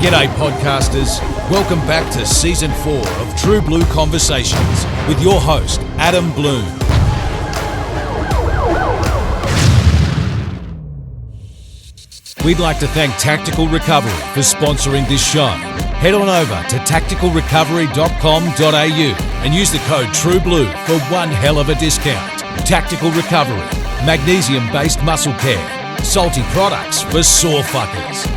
G'day podcasters, welcome back to Season 4 of True Blue Conversations with your host, Adam Bloom. We'd like to thank Tactical Recovery for sponsoring this show. Head on over to tacticalrecovery.com.au and use the code TRUEBLUE for one hell of a discount. Tactical Recovery, magnesium-based muscle care, salty products for sore fuckers.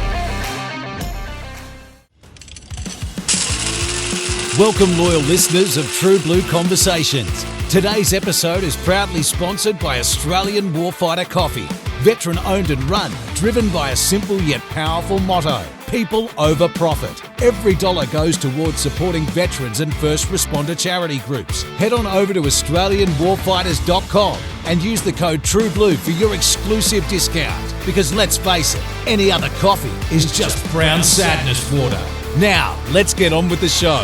Welcome, loyal listeners of True Blue Conversations. Today's episode is proudly sponsored by Australian Warfighter Coffee. Veteran owned and run, driven by a simple yet powerful motto: people over profit. Every dollar goes towards supporting veterans and first responder charity groups. Head on over to AustralianWarfighters.com and use the code TRUEBLUE for your exclusive discount. Because let's face it, any other coffee is just brown sadness water. Now, let's get on with the show.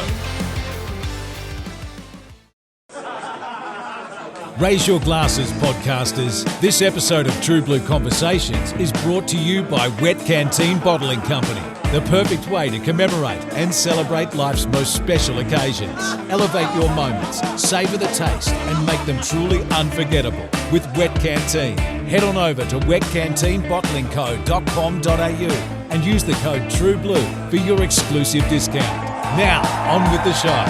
Raise your glasses, podcasters. This episode of True Blue Conversations is brought to you by Wet Canteen Bottling Company, the perfect way to commemorate and celebrate life's most special occasions. Elevate your moments, savour the taste, and make them truly unforgettable with Wet Canteen. Head on over to wetcanteenbottlingco.com.au and use the code TRUEBLUE for your exclusive discount. Now, on with the show.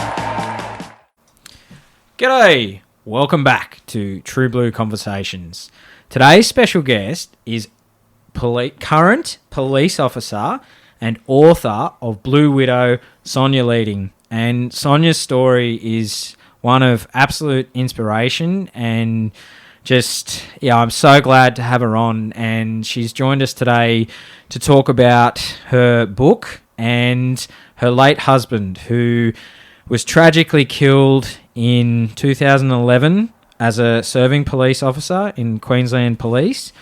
G'day! Welcome back to True Blue Conversations. Today's special guest is current police officer and author of Blue Widow, Sonya Leeding. And Sonya's story is one of absolute inspiration and I'm so glad to have her on. And she's joined us today to talk about her book and her late husband, who was tragically killed in 2011 as a serving police officer in Queensland Police.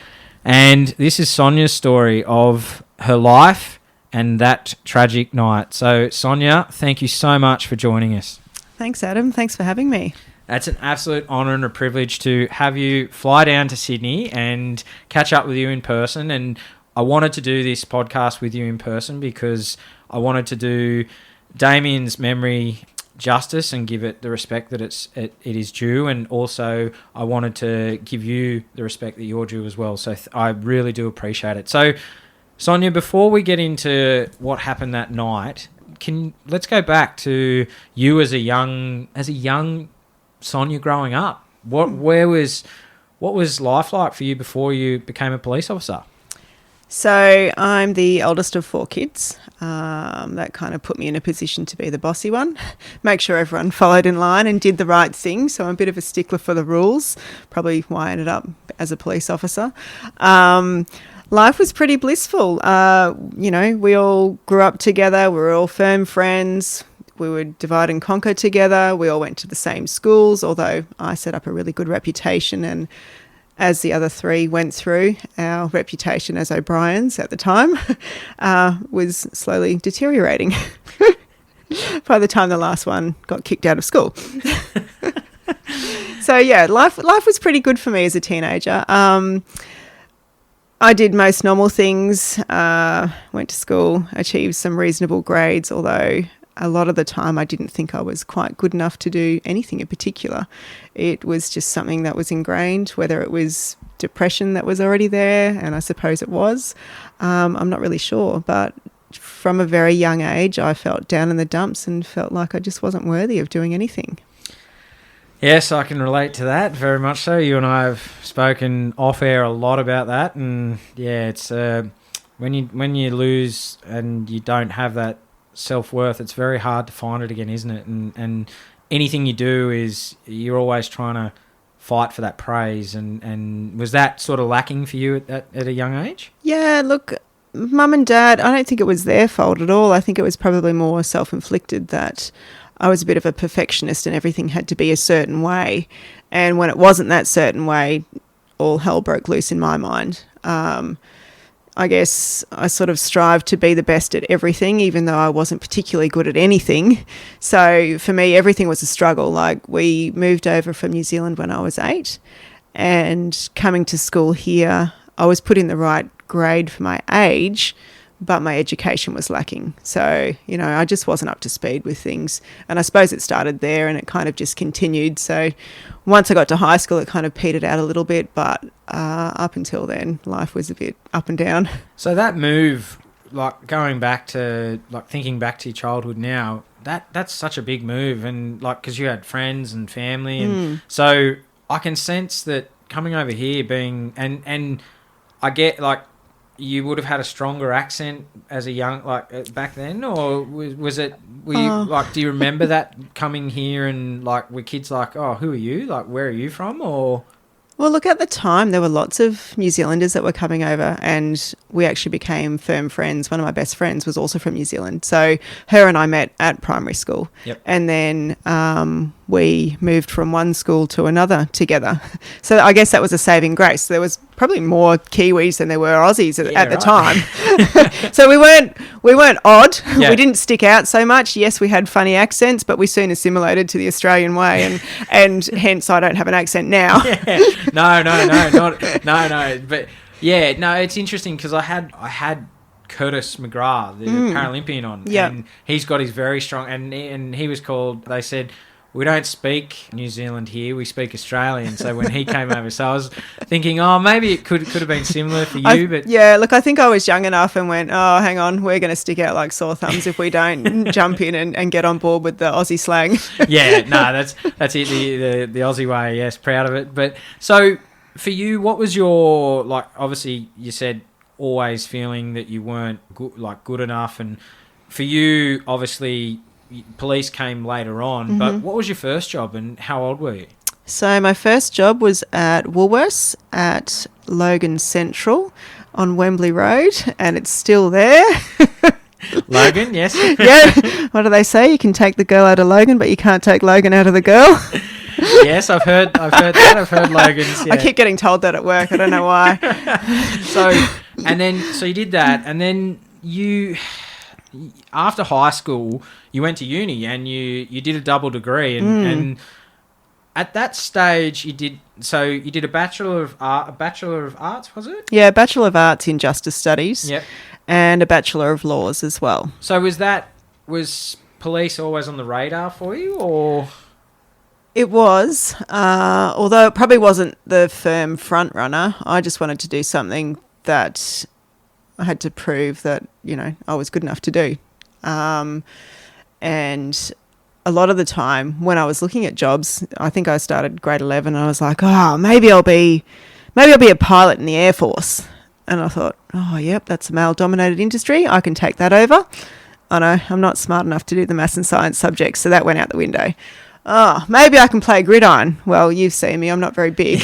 And this is Sonya's story of her life and that tragic night. So, Sonya, thank you so much for joining us. Thanks, Adam. Thanks for having me. It's an absolute honour and a privilege to have you fly down to Sydney and catch up with you in person. And I wanted to do this podcast with you in person because I wanted to do Damian's memory justice and give it the respect that it is due, and also I wanted to give you the respect that you're due as well. So I really do appreciate it. So, Sonya, before we get into what happened that night, let's go back to you as a young Sonya growing up. What was life like for you before you became a police officer? So I'm the eldest of 4 kids. That kind of put me in a position to be the bossy one, make sure everyone followed in line and did the right thing. So I'm a bit of a stickler for the rules, probably why I ended up as a police officer. Life was pretty blissful. We all grew up together. We were all firm friends. We would divide and conquer together. We all went to the same schools, although I set up a really good reputation, and as the other 3 went through, our reputation as O'Briens at the time was slowly deteriorating by the time the last one got kicked out of school. So, yeah, life was pretty good for me as a teenager. I did most normal things, went to school, achieved some reasonable grades, although a lot of the time I didn't think I was quite good enough to do anything in particular. It was just something that was ingrained, whether it was depression that was already there, and I suppose it was. I'm not really sure, but from a very young age I felt down in the dumps and felt like I just wasn't worthy of doing anything. Yes, I can relate to that very much so. You and I have spoken off air a lot about that, and yeah, it's when you lose and you don't have that self-worth, it's very hard to find it again, isn't it? And anything you do is you're always trying to fight for that praise, and was that sort of lacking for you at a young age? Yeah, look, Mum and Dad, I don't think it was their fault at all. I think it was probably more self-inflicted that I was a bit of a perfectionist and everything had to be a certain way, and when it wasn't that certain way, all hell broke loose in my mind. I guess I sort of strived to be the best at everything, even though I wasn't particularly good at anything. So for me, everything was a struggle. Like, we moved over from New Zealand when I was 8, and coming to school here, I was put in the right grade for my age, but my education was lacking. So, I just wasn't up to speed with things. And I suppose it started there and it kind of just continued. So once I got to high school, it kind of petered out a little bit, but up until then, life was a bit up and down. So that move, like going back to, like thinking back to your childhood now, that's such a big move, and like because you had friends and family, and so I can sense that coming over here being and I get like you would have had a stronger accent as a young back then, or was it were you like do you remember that coming here and like were kids like, oh, who are you, like where are you from? Or well, look, at the time there were lots of New Zealanders that were coming over, and we actually became firm friends. One of my best friends was also from New Zealand. So her and I met at primary school. Yep. And then we moved from one school to another together. So I guess that was a saving grace. There was probably more Kiwis than there were Aussies at the time. So we weren't odd. Yeah. We didn't stick out so much. Yes, we had funny accents, but we soon assimilated to the Australian way, and hence I don't have an accent now. Yeah. No. But yeah, no, it's interesting because I had Curtis McGrath, the Paralympian, on, and he's got his very strong, and he was called. They said, we don't speak New Zealand here, we speak Australian. So when he came over, so I was thinking, oh, maybe it could have been similar for you. But yeah, look, I think I was young enough and went, oh, hang on, we're going to stick out like sore thumbs if we don't jump in and get on board with the Aussie slang. Yeah, no, that's it, the Aussie way. Yes, proud of it. But so for you, what was your, like, obviously you said always feeling that you weren't good enough, and for you, obviously, police came later on, but what was your first job and how old were you? So my first job was at Woolworths at Logan Central on Wembley Road, and it's still there. Logan, yes. Yeah, what do they say? You can take the girl out of Logan, but you can't take Logan out of the girl. Yes, I've heard that. I've heard Logan's. Yeah. I keep getting told that at work. I don't know why. So you did that, and then you, after high school, you went to uni and you did a double degree, and at that stage you did a Bachelor of Arts, was it? Yeah, Bachelor of Arts in Justice Studies. Yep. And a Bachelor of Laws as well. So was police always on the radar for you, or? It was, although it probably wasn't the firm front runner. I just wanted to do something that I had to prove that, I was good enough to do. And a lot of the time when I was looking at jobs, I think I started grade 11 and I was like, oh, maybe I'll be a pilot in the Air Force. And I thought, oh, yep, that's a male-dominated industry. I can take that over. I know I'm not smart enough to do the maths and science subjects, so that went out the window. Oh, maybe I can play gridiron. Well, you've seen me. I'm not very big.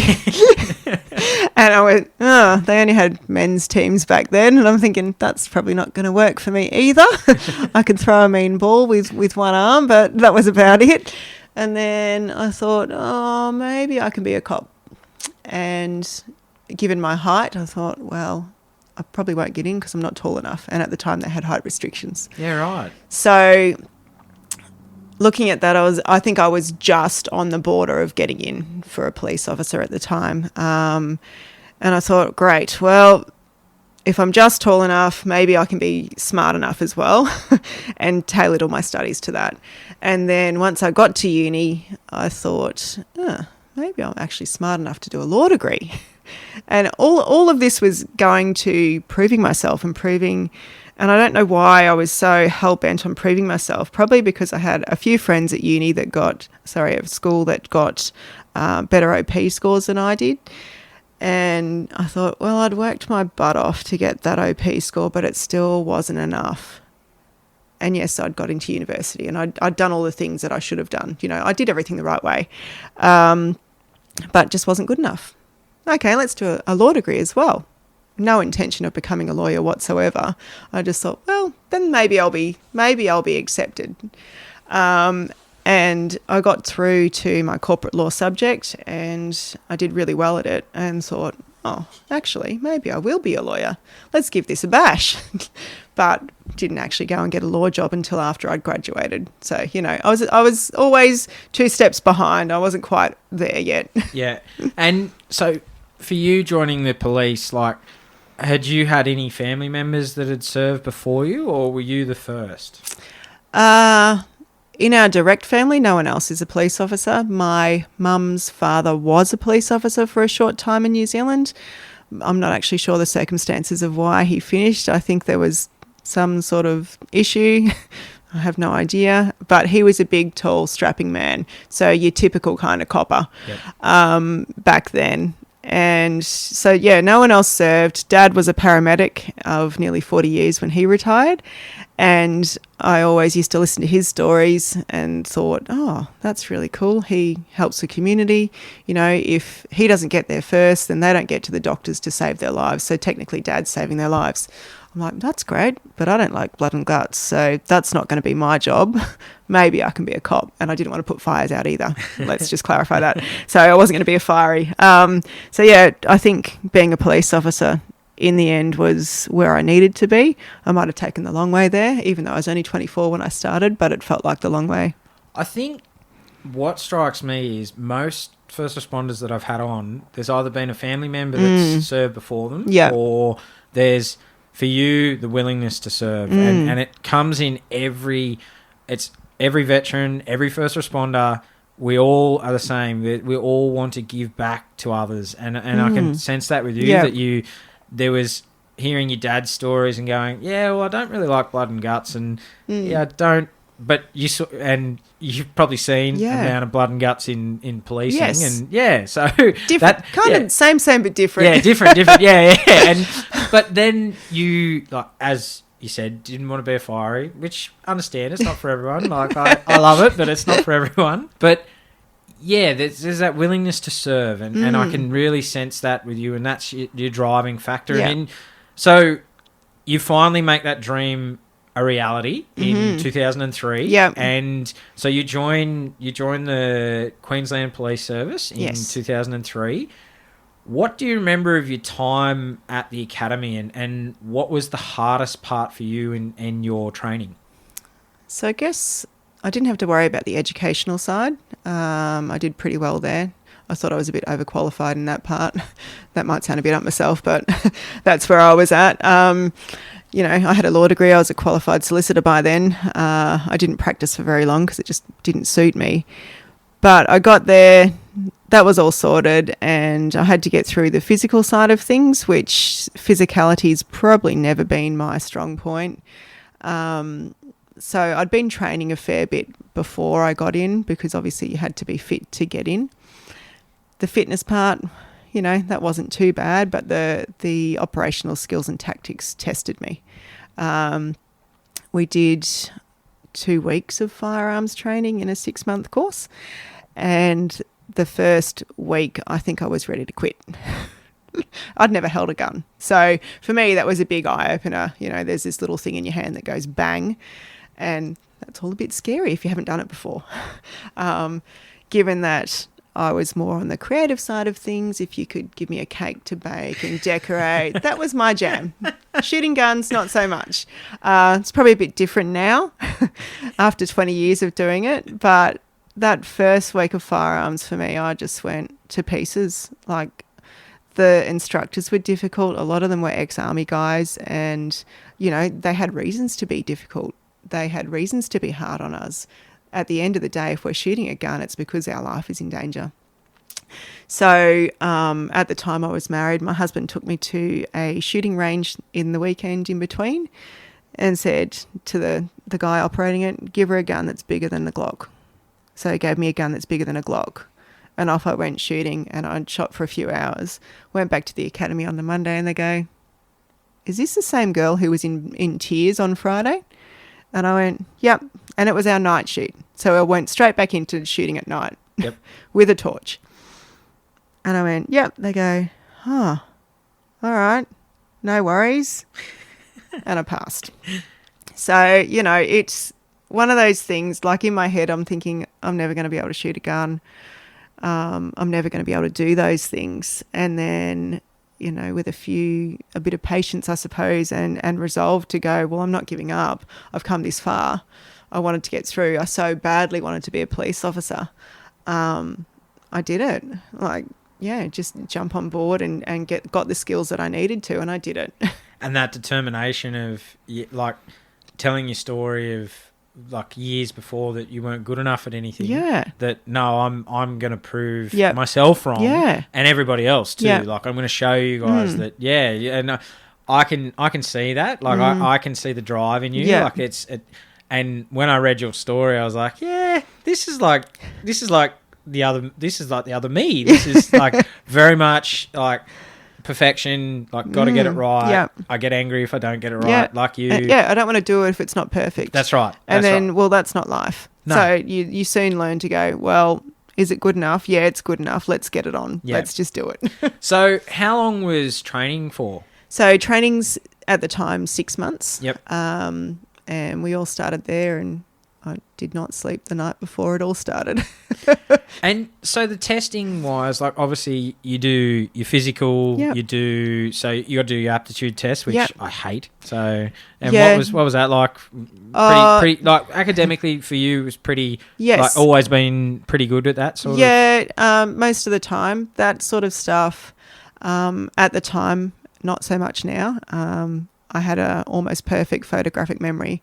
And I went, oh, they only had men's teams back then. And I'm thinking, that's probably not going to work for me either. I could throw a mean ball with one arm, but that was about it. And then I thought, oh, maybe I can be a cop. And given my height, I thought, well, I probably won't get in because I'm not tall enough. And at the time, they had height restrictions. Yeah, right. So looking at that, I think I was just on the border of getting in for a police officer at the time. And I thought, great, well, if I'm just tall enough, maybe I can be smart enough as well, and tailored all my studies to that. And then once I got to uni, I thought, maybe I'm actually smart enough to do a law degree. And all of this was going to proving myself and proving. And I don't know why I was so hell-bent on proving myself. Probably because I had a few friends at school that got better OP scores than I did. And I thought, well, I'd worked my butt off to get that OP score, but it still wasn't enough. And yes, I'd got into university and I'd done all the things that I should have done. I did everything the right way, but just wasn't good enough. Okay, let's do a law degree as well. No intention of becoming a lawyer whatsoever. I just thought, well, then maybe I'll be accepted. And I got through to my corporate law subject and I did really well at it and thought, oh, actually, maybe I will be a lawyer. Let's give this a bash. But didn't actually go and get a law job until after I'd graduated. So, I was always 2 steps behind. I wasn't quite there yet. Yeah. And so for you joining the police, like, Had you had any family members that had served before you, or were you the first? In our direct family, no one else is a police officer. My mum's father was a police officer for a short time in New Zealand. I'm not actually sure the circumstances of why he finished. I think there was some sort of issue. I have no idea. But he was a big, tall, strapping man. So your typical kind of copper back then. And so, yeah, no one else served. Dad was a paramedic of nearly 40 years when he retired. And I always used to listen to his stories and thought, oh, that's really cool. He helps the community. You know, if he doesn't get there first, then they don't get to the doctors to save their lives. So technically Dad's saving their lives. I'm like, that's great, but I don't like blood and guts. So that's not going to be my job. Maybe I can be a cop. And I didn't want to put fires out either. Let's just clarify that. So I wasn't going to be a fiery. So, yeah, I think being a police officer in the end was where I needed to be. I might have taken the long way there, even though I was only 24 when I started, but it felt like the long way. I think what strikes me is most first responders that I've had on, there's either been a family member that's served before them, or there's, for you, the willingness to serve. And it comes in every veteran, every first responder. We all are the same. We all want to give back to others. And I can sense that with you, that there was hearing your dad's stories and going, yeah, well, I don't really like blood and guts, and I don't. But and you've probably seen the amount of blood and guts in policing, and so different, of same but different. Yeah, different, and but then you, like, as you said, didn't want to be a fiery, which I understand, it's not for everyone. Like I love it, but it's not for everyone. But yeah, there's that willingness to serve, and I can really sense that with you, and that's your driving factor. Yeah. And so you finally make that dream a reality in 2003. Yeah. And so you join the Queensland Police Service in 2003. What do you remember of your time at the academy, and what was the hardest part for you in your training? So I guess I didn't have to worry about the educational side. I did pretty well there. I thought I was a bit overqualified in that part. That might sound a bit up myself, but that's where I was at. You know, I had a law degree. I was a qualified solicitor by then. I didn't practice for very long because it just didn't suit me. But I got there, that was all sorted, and I had to get through the physical side of things, which physicality's probably never been my strong point. So I'd been training a fair bit before I got in, because obviously you had to be fit to get in. The fitness part, you know, that wasn't too bad, but the operational skills and tactics tested me. We did 2 weeks of firearms training in a 6-month course, and the first week I think I was ready to quit. I'd never held a gun. So for me, that was a big eye-opener. You know, there's this little thing in your hand that goes bang, and that's all a bit scary if you haven't done it before. Given that I was more on the creative side of things, if you could give me a cake to bake and decorate, that was my jam. Shooting guns, not so much. It's probably a bit different now after 20 years of doing it, but that first week of firearms for me, I just went to pieces. Like, the instructors were difficult. A lot of them were ex-army guys, and, you know, they had reasons to be difficult. They had reasons to be hard on us. At the end of the day, if we're shooting a gun, it's because our life is in danger. So at the time I was married, my husband took me to a shooting range in the weekend in between and said to the guy operating it, give her a gun that's bigger than the Glock. So he gave me a gun that's bigger than a Glock. And off I went shooting, and I'd shot for a few hours. Went back to the academy on the Monday, and they go, is this the same girl who was in tears on Friday? And I went, yep. And it was our night shoot. So I went straight back into shooting at night with a torch. And I went, yep. They go, all right, no worries. And I passed. So, you know, it's one of those things, like in my head, I'm thinking, I'm never going to be able to shoot a gun. I'm never going to be able to do those things. And then, you know, with a bit of patience, I suppose, and resolve to go, well, I'm not giving up. I've come this far. I wanted to get through. I so badly wanted to be a police officer. I did it. Like, just jump on board and got the skills that I needed to, and I did it. And that determination of like telling your story of like years before that you weren't good enough at anything. Yeah. That no, I'm going to prove Yep. myself wrong. Yeah. And everybody else too. Yeah. Like I'm going to show you guys that. Yeah. No, I can see that. Like I can see the drive in you. Yeah. Like and when I read your story, I was like, yeah, this is like the other me. This is like very much like perfection, like got to get it right. Yeah. I get angry if I don't get it right, Yeah. like you. I don't want to do it if it's not perfect. That's right. And That's then, right. well, that's not life. No. So you soon learn to go, well, is it good enough? Yeah, it's good enough. Let's get it on. Yeah. Let's just do it. So how long was training for? So training's at the time 6 months. Yep. And we all started there, and I did not sleep the night before it all started. And so the testing wise, like obviously you do your physical, Yep. you got to do your aptitude test, which Yep. I hate. So, and Yeah. what was that like? Pretty like academically for you, it was pretty. Yes. Like always been pretty good at that sort of. Yeah, most of the time. That sort of stuff, at the time, not so much now. I had a almost perfect photographic memory.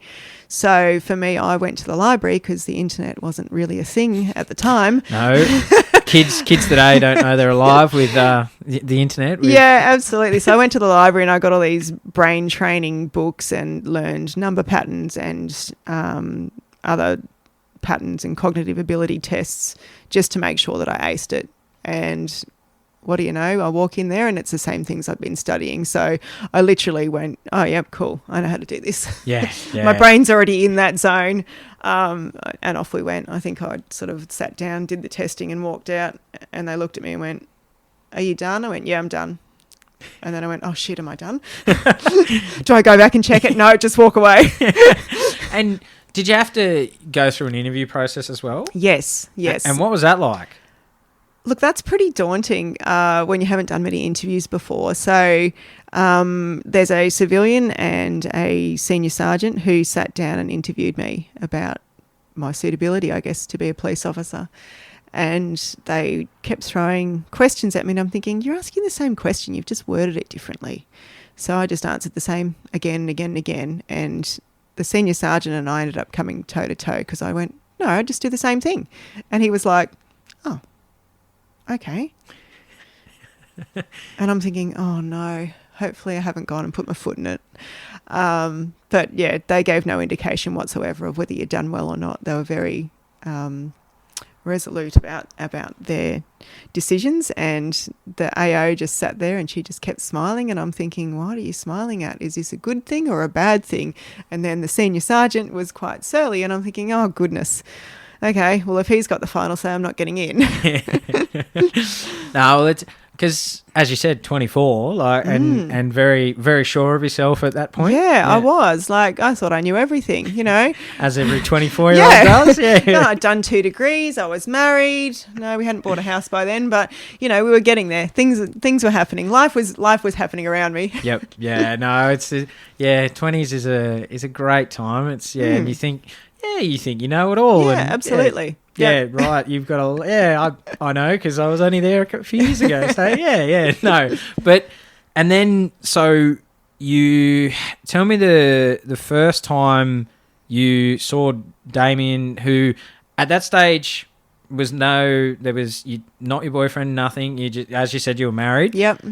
So for me, I went to the library because the internet wasn't really a thing at the time. No, kids today don't know they're alive with the internet. Yeah, absolutely. So I went to the library and I got all these brain training books and learned number patterns and other patterns and cognitive ability tests just to make sure that I aced it. And what do you know? I walk in there and it's the same things I've been studying. So I literally went, oh, yeah, cool. I know how to do this. Yeah. My brain's already in that zone. And off we went. I think I sort of sat down, did the testing and walked out. And they looked at me and went, are you done? I went, yeah, I'm done. And then I went, oh, shit, am I done? Do I go back and check it? No, just walk away. And did you have to go through an interview process as well? Yes. And what was that like? Look, that's pretty daunting when you haven't done many interviews before. So there's a civilian and a senior sergeant who sat down and interviewed me about my suitability, I guess, to be a police officer. And they kept throwing questions at me and I'm thinking, you're asking the same question, you've just worded it differently. So I just answered the same again and again and again. And the senior sergeant and I ended up coming toe to toe because I went, no, I just do the same thing. And he was like, oh, okay. And I'm thinking, oh no, hopefully I haven't gone and put my foot in it. But yeah, they gave no indication whatsoever of whether you'd done well or not. They were very resolute about their decisions, and the AO just sat there and she just kept smiling, and I'm thinking, what are you smiling at? Is this a good thing or a bad thing? And then the senior sergeant was quite surly, and I'm thinking, oh goodness. Okay, well, if he's got the final say, I'm not getting in. No, it's because, as you said, 24, like, and very, very sure of yourself at that point. Yeah, I was. Like, I thought I knew everything, you know. As every 24-year-old does. Yeah. No, I'd done 2 degrees. I was married. No, we hadn't bought a house by then, but, you know, we were getting there. Things were happening. Life was happening around me. Yep. Yeah, no, 20s is a great time. It's, and you think you know it all. Yeah, and, absolutely. Yeah, right. You've got I know because I was only there a few years ago. So no. But and then so you tell me the first time you saw Damian, who at that stage was not your boyfriend, nothing. You just, as you said, you were married. Yep.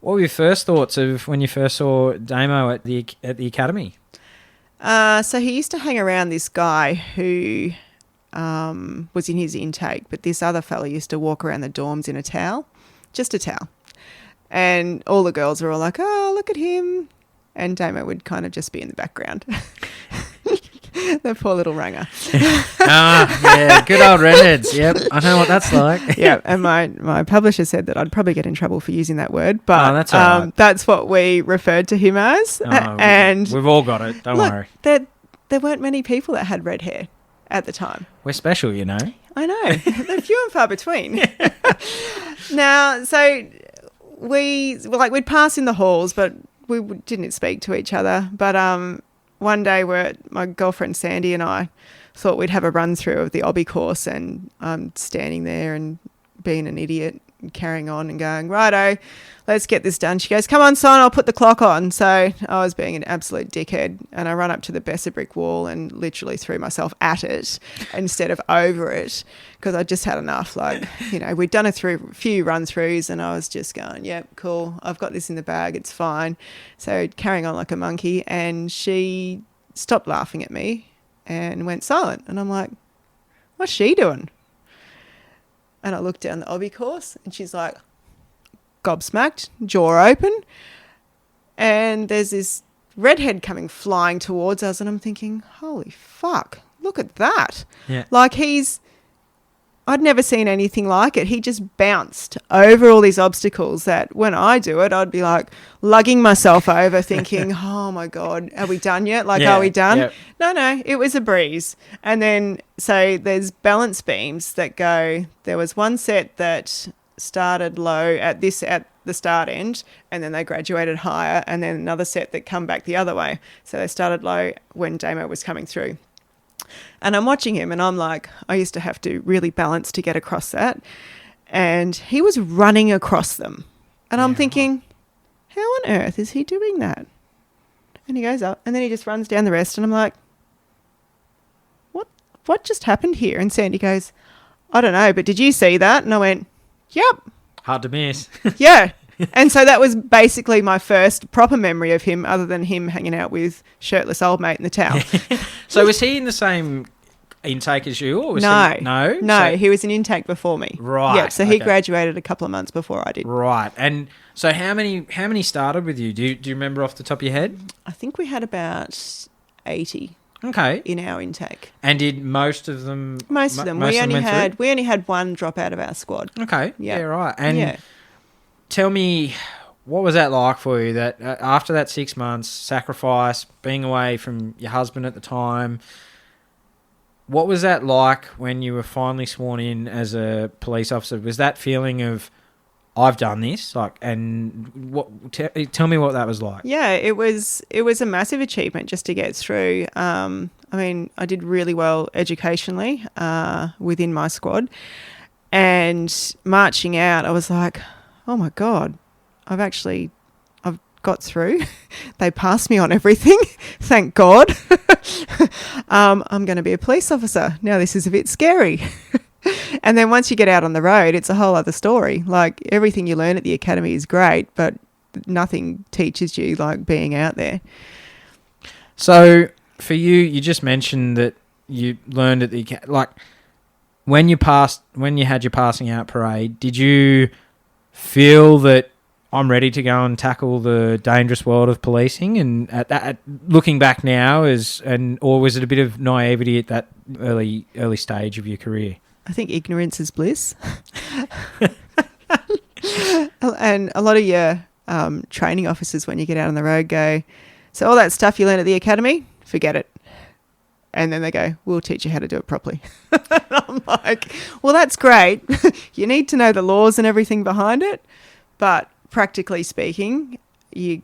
What were your first thoughts of when you first saw Damo at the academy? So he used to hang around this guy who was in his intake, but this other fella used to walk around the dorms in a towel, just a towel. And all the girls were all like, oh, look at him. And Damo would kind of just be in the background. The poor little ranger. Good old redheads. Yep, I know what that's like. Yeah, and my publisher said that I'd probably get in trouble for using that word, but that's all right. That's what we referred to him as. And we've all got it. Don't worry. There weren't many people that had red hair at the time. We're special, you know. I know. They're few and far between. Now, so we'd pass in the halls, but we didn't speak to each other. But one day my girlfriend Sandy and I thought we'd have a run through of the obby course, and I'm standing there and being an idiot carrying on and going, righto, let's get this done. She goes, come on, son, I'll put the clock on. So I was being an absolute dickhead, and I run up to the Besser brick wall and literally threw myself at it instead of over it, because I just had enough. Like, we'd done a few run-throughs, and I was just going, yep, cool, I've got this in the bag, it's fine. So carrying on like a monkey, and she stopped laughing at me and went silent. And I'm like, what's she doing? And I looked down the obby course, and she's like, gobsmacked, jaw open, and there's this redhead coming flying towards us, and I'm thinking, holy fuck, look at that. Yeah. Like, I'd never seen anything like it. He just bounced over all these obstacles that when I do it, I'd be like lugging myself over thinking, oh my God, are we done yet? Like, are we done? Yep. No, it was a breeze. And then, so there's balance beams that go, there was one set that started low at the start end, and then they graduated higher, and then another set that come back the other way. So they started low when Damo was coming through. And I'm watching him, and I'm like, I used to have to really balance to get across that. And he was running across them. And I'm thinking, how on earth is he doing that? And he goes up, and then he just runs down the rest. And I'm like, what just happened here? And Sandy goes, I don't know, but did you see that? And I went, yep. Hard to miss. Yeah. And so that was basically my first proper memory of him, other than him hanging out with shirtless old mate in the towel. So was he in the same intake as you? Or was No. he, no? No, he was an intake before me. Right. Yeah, so he graduated a couple of months before I did. Right. And so how many started with you? Do you remember off the top of your head? I think we had about 80 Okay. in our intake. And did most of them? Most of them. Most We of them only went through? had one drop out of our squad. Okay. Yeah. Yeah, right. And tell me, what was that like for you, that after that 6 months, sacrifice, being away from your husband at the time, what was that like when you were finally sworn in as a police officer? Was that feeling of, I've done this, and tell me what that was like? Yeah, it was a massive achievement just to get through. I mean, I did really well educationally within my squad, and marching out, I was like, oh my God, I've got through. They passed me on everything. Thank God. I'm going to be a police officer. Now this is a bit scary. And then once you get out on the road, it's a whole other story. Like, everything you learn at the academy is great, but nothing teaches you like being out there. So for you just mentioned that you learned at the, like, when you had your passing out parade, did you feel that I'm ready to go and tackle the dangerous world of policing? And at looking back now, or was it a bit of naivety at that early stage of your career? I think ignorance is bliss. And a lot of your training officers, when you get out on the road, go, so all that stuff you learn at the academy, forget it. And then they go, we'll teach you how to do it properly. And I'm like, well, that's great. You need to know the laws and everything behind it. But practically speaking, you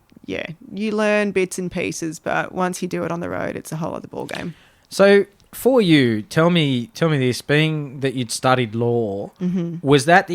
learn bits and pieces, but once you do it on the road, it's a whole other ballgame. So for you, tell me this, being that you'd studied law, was that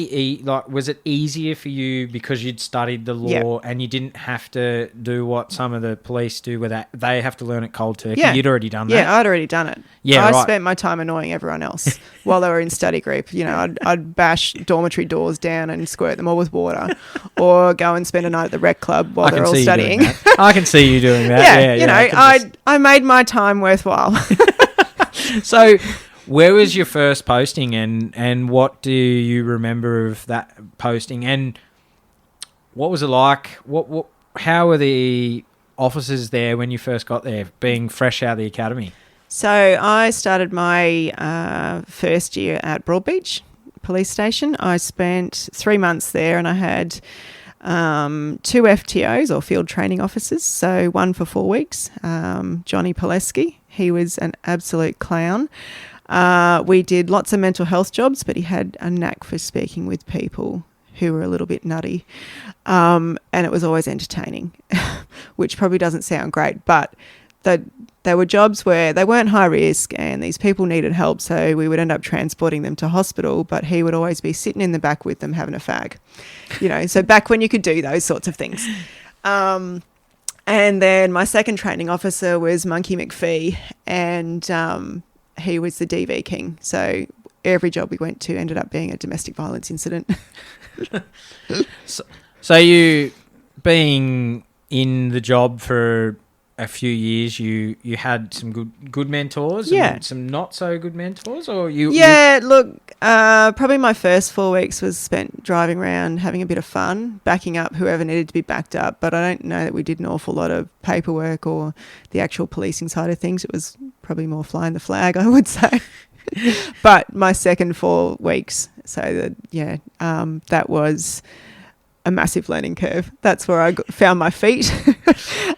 was it easier for you because you'd studied the law and you didn't have to do what some of the police do, where they have to learn it cold turkey? Yeah. You'd already done that? Yeah, I'd already done it. Yeah, I spent my time annoying everyone else while they were in study group. I'd bash dormitory doors down and squirt them all with water, or go and spend a night at the rec club while they're all studying. I can see you doing that. Yeah, I made my time worthwhile. So where was your first posting, and what do you remember of that posting, and what was it like? How were the officers there when you first got there, being fresh out of the academy? So I started my first year at Broadbeach Police Station. I spent 3 months there, and I had 2 FTOs, or field training officers, so one for 4 weeks, Johnny Pileski. He was an absolute clown. We did lots of mental health jobs, but he had a knack for speaking with people who were a little bit nutty, and it was always entertaining, which probably doesn't sound great, but they were jobs where they weren't high risk and these people needed help, so we would end up transporting them to hospital, but he would always be sitting in the back with them having a fag. So back when you could do those sorts of things. And then my second training officer was Monkey McPhee, and he was the DV king. So every job we went to ended up being a domestic violence incident. So you being in the job for a few years, you had some good mentors and some not so good mentors, or probably my first 4 weeks was spent driving around having a bit of fun, backing up whoever needed to be backed up, but I don't know that we did an awful lot of paperwork or the actual policing side of things. It was probably more flying the flag, I would say. But my second 4 weeks, that was a massive learning curve. That's where I found my feet.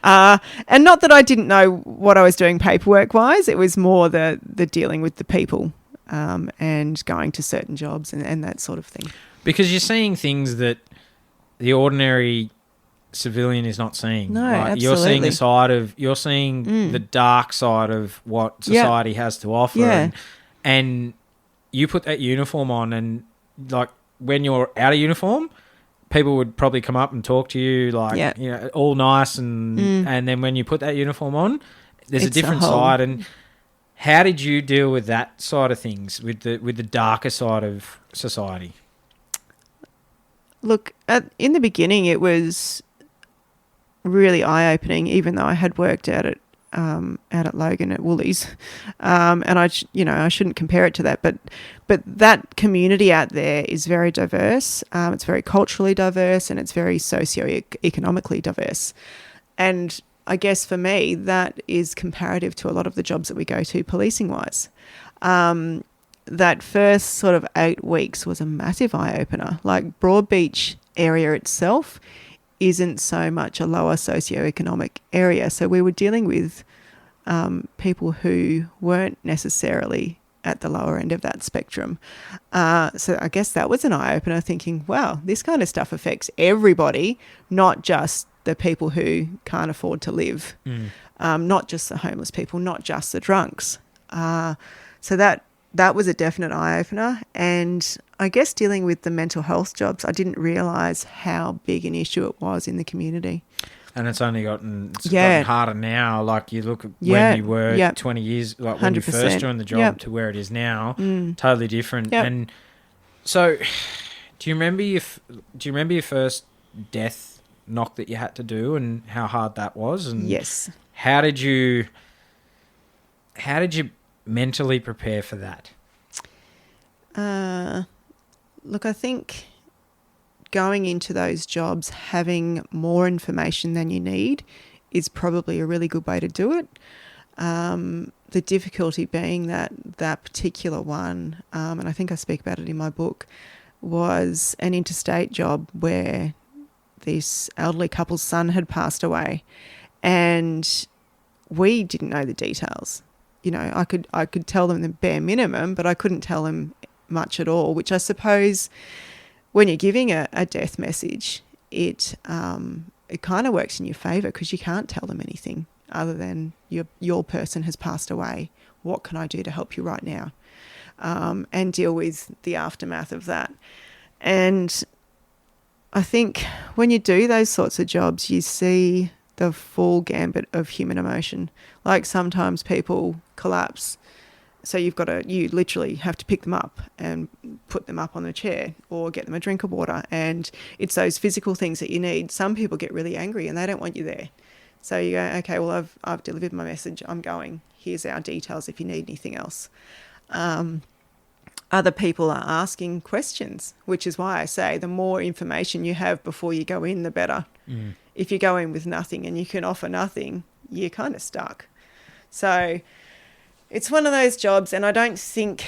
And not that I didn't know what I was doing paperwork-wise. It was more the dealing with the people and going to certain jobs and that sort of thing. Because you're seeing things that the ordinary civilian is not seeing. No, right? absolutely. You're seeing the dark side of what society has to offer. Yeah. And you put that uniform on, and like when you're out of uniform, people would probably come up and talk to you all nice, and then when you put that uniform on, there's a different side. And how did you deal with that side of things, with the darker side of society? Look, in the beginning, it was really eye-opening, even though I had worked out at Logan at Woolies, and I shouldn't compare it to that, but that community out there is very diverse. It's very culturally diverse, and it's very socio-economically diverse. And I guess for me, that is comparative to a lot of the jobs that we go to policing-wise. That first sort of 8 weeks was a massive eye-opener. Like Broadbeach area itself isn't so much a lower socioeconomic area. So we were dealing with people who weren't necessarily at the lower end of that spectrum. So I guess that was an eye-opener, thinking, wow, this kind of stuff affects everybody, not just the people who can't afford to live, not just the homeless people, not just the drunks. So that was a definite eye-opener. And I guess dealing with the mental health jobs, I didn't realise how big an issue it was in the community. And it's gotten harder now. Like you look at when you were 20 years, like when you first joined the job to where it is now, totally different. Yep. And so, do you remember your first death knock that you had to do, and how hard that was? And yes. How did you mentally prepare for that? Look, I think going into those jobs, having more information than you need is probably a really good way to do it. The difficulty being that particular one, and I think I speak about it in my book, was an interstate job where this elderly couple's son had passed away, and we didn't know the details. I could tell them the bare minimum, but I couldn't tell them much at all, which I suppose when you're giving a death message, it kind of works in your favour, because you can't tell them anything other than your person has passed away. What can I do to help you right now? And deal with the aftermath of that. And I think when you do those sorts of jobs, you see the full gambit of human emotion. Like sometimes people collapse, so you literally have to pick them up and put them up on a chair or get them a drink of water, and it's those physical things that you need. Some people get really angry and they don't want you there, so you go, okay, well I've delivered my message, I'm going, here's our details if you need anything else. Other people are asking questions, which is why I say the more information you have before you go in, the better. If you go in with nothing and you can offer nothing, you're kind of stuck. So it's one of those jobs, and I don't think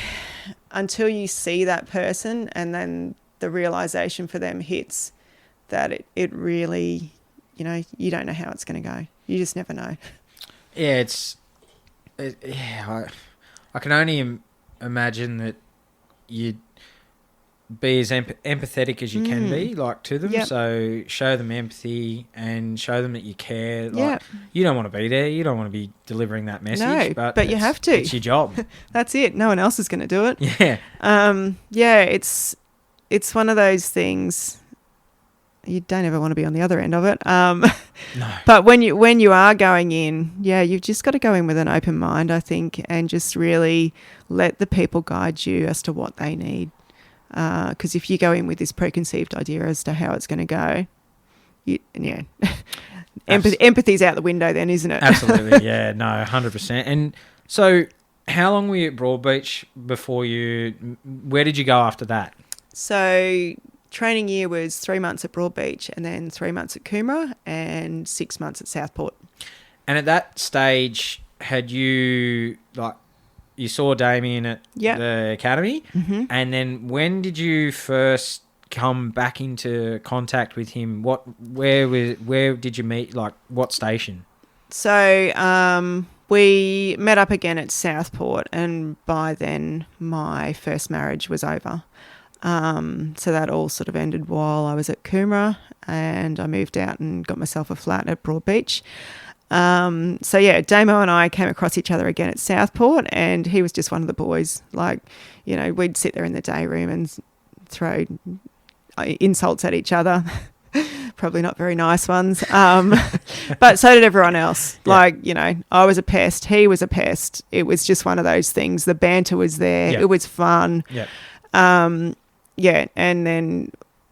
until you see that person and then the realisation for them hits that it really, you don't know how it's going to go. You just never know. Yeah, I can only imagine that be as empathetic as you can be, like, to them. Yep. So show them empathy and show them that you care. Like, Yep. you don't want to be there. You don't want to be delivering that message. No, but you have to. It's your job. That's it. No one else is going to do it. Yeah. It's one of those things. You don't ever want to be on the other end of it. No. But when you are going in, you've just got to go in with an open mind, I think, and just really let the people guide you as to what they need. Because if you go in with this preconceived idea as to how it's going to go, empathy's out the window then, isn't it? Absolutely, yeah, no, 100%. And so how long were you at Broadbeach before where did you go after that? So training year was 3 months at Broadbeach and then 3 months at Coomera and 6 months at Southport. And at that stage, had you, you saw Damian at the academy, and then when did you first come back into contact with him? Where did you meet? Like, what station? So we met up again at Southport, and by then my first marriage was over. So that all sort of ended while I was at Coomera, and I moved out and got myself a flat at Broadbeach. Damo and I came across each other again at Southport, and he was just one of the boys. Like, we'd sit there in the day room and throw insults at each other. Probably not very nice ones. But so did everyone else. Yeah. Like, I was a pest. He was a pest. It was just one of those things. The banter was there. Yeah. It was fun. Yeah. And then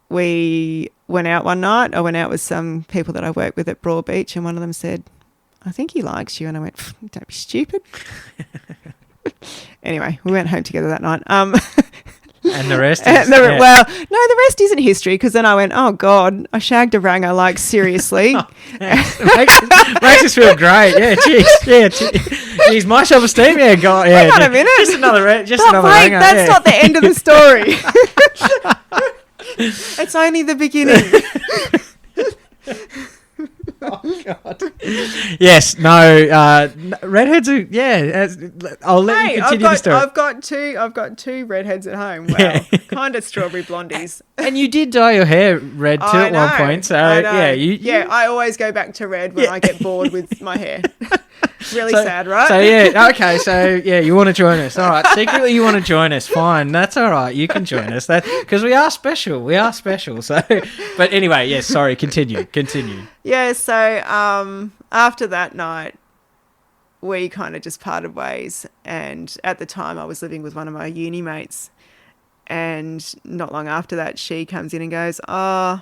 we went out one night. I went out with some people that I work with at Broadbeach, and one of them said, "I think he likes you." And I went, "Don't be stupid." Anyway, we went home together that night. And the rest is... Well, no, the rest isn't history, because then I went, "Oh, God, I shagged a ranger, like, seriously." makes us feel great. Yeah, cheers. Yeah, geez, my self-esteem. Yeah, God. Yeah, hang on a minute. Just another ranger. That's not the end of the story. It's only the beginning. Oh, God. Yes, no, redheads are, I'll let you continue the story. I've got two redheads at home. Well, kind of strawberry blondies. And you did dye your hair red too at one point, so I always go back to red when I get bored with my hair. Really sad, right? So you want to join us. All right, secretly you want to join us. Fine, that's all right. You can join us. Because we are special. So, but anyway, yes, sorry, continue. Yeah, so after that night, we kind of just parted ways. And at the time, I was living with one of my uni mates. And not long after that, she comes in and goes, "Oh,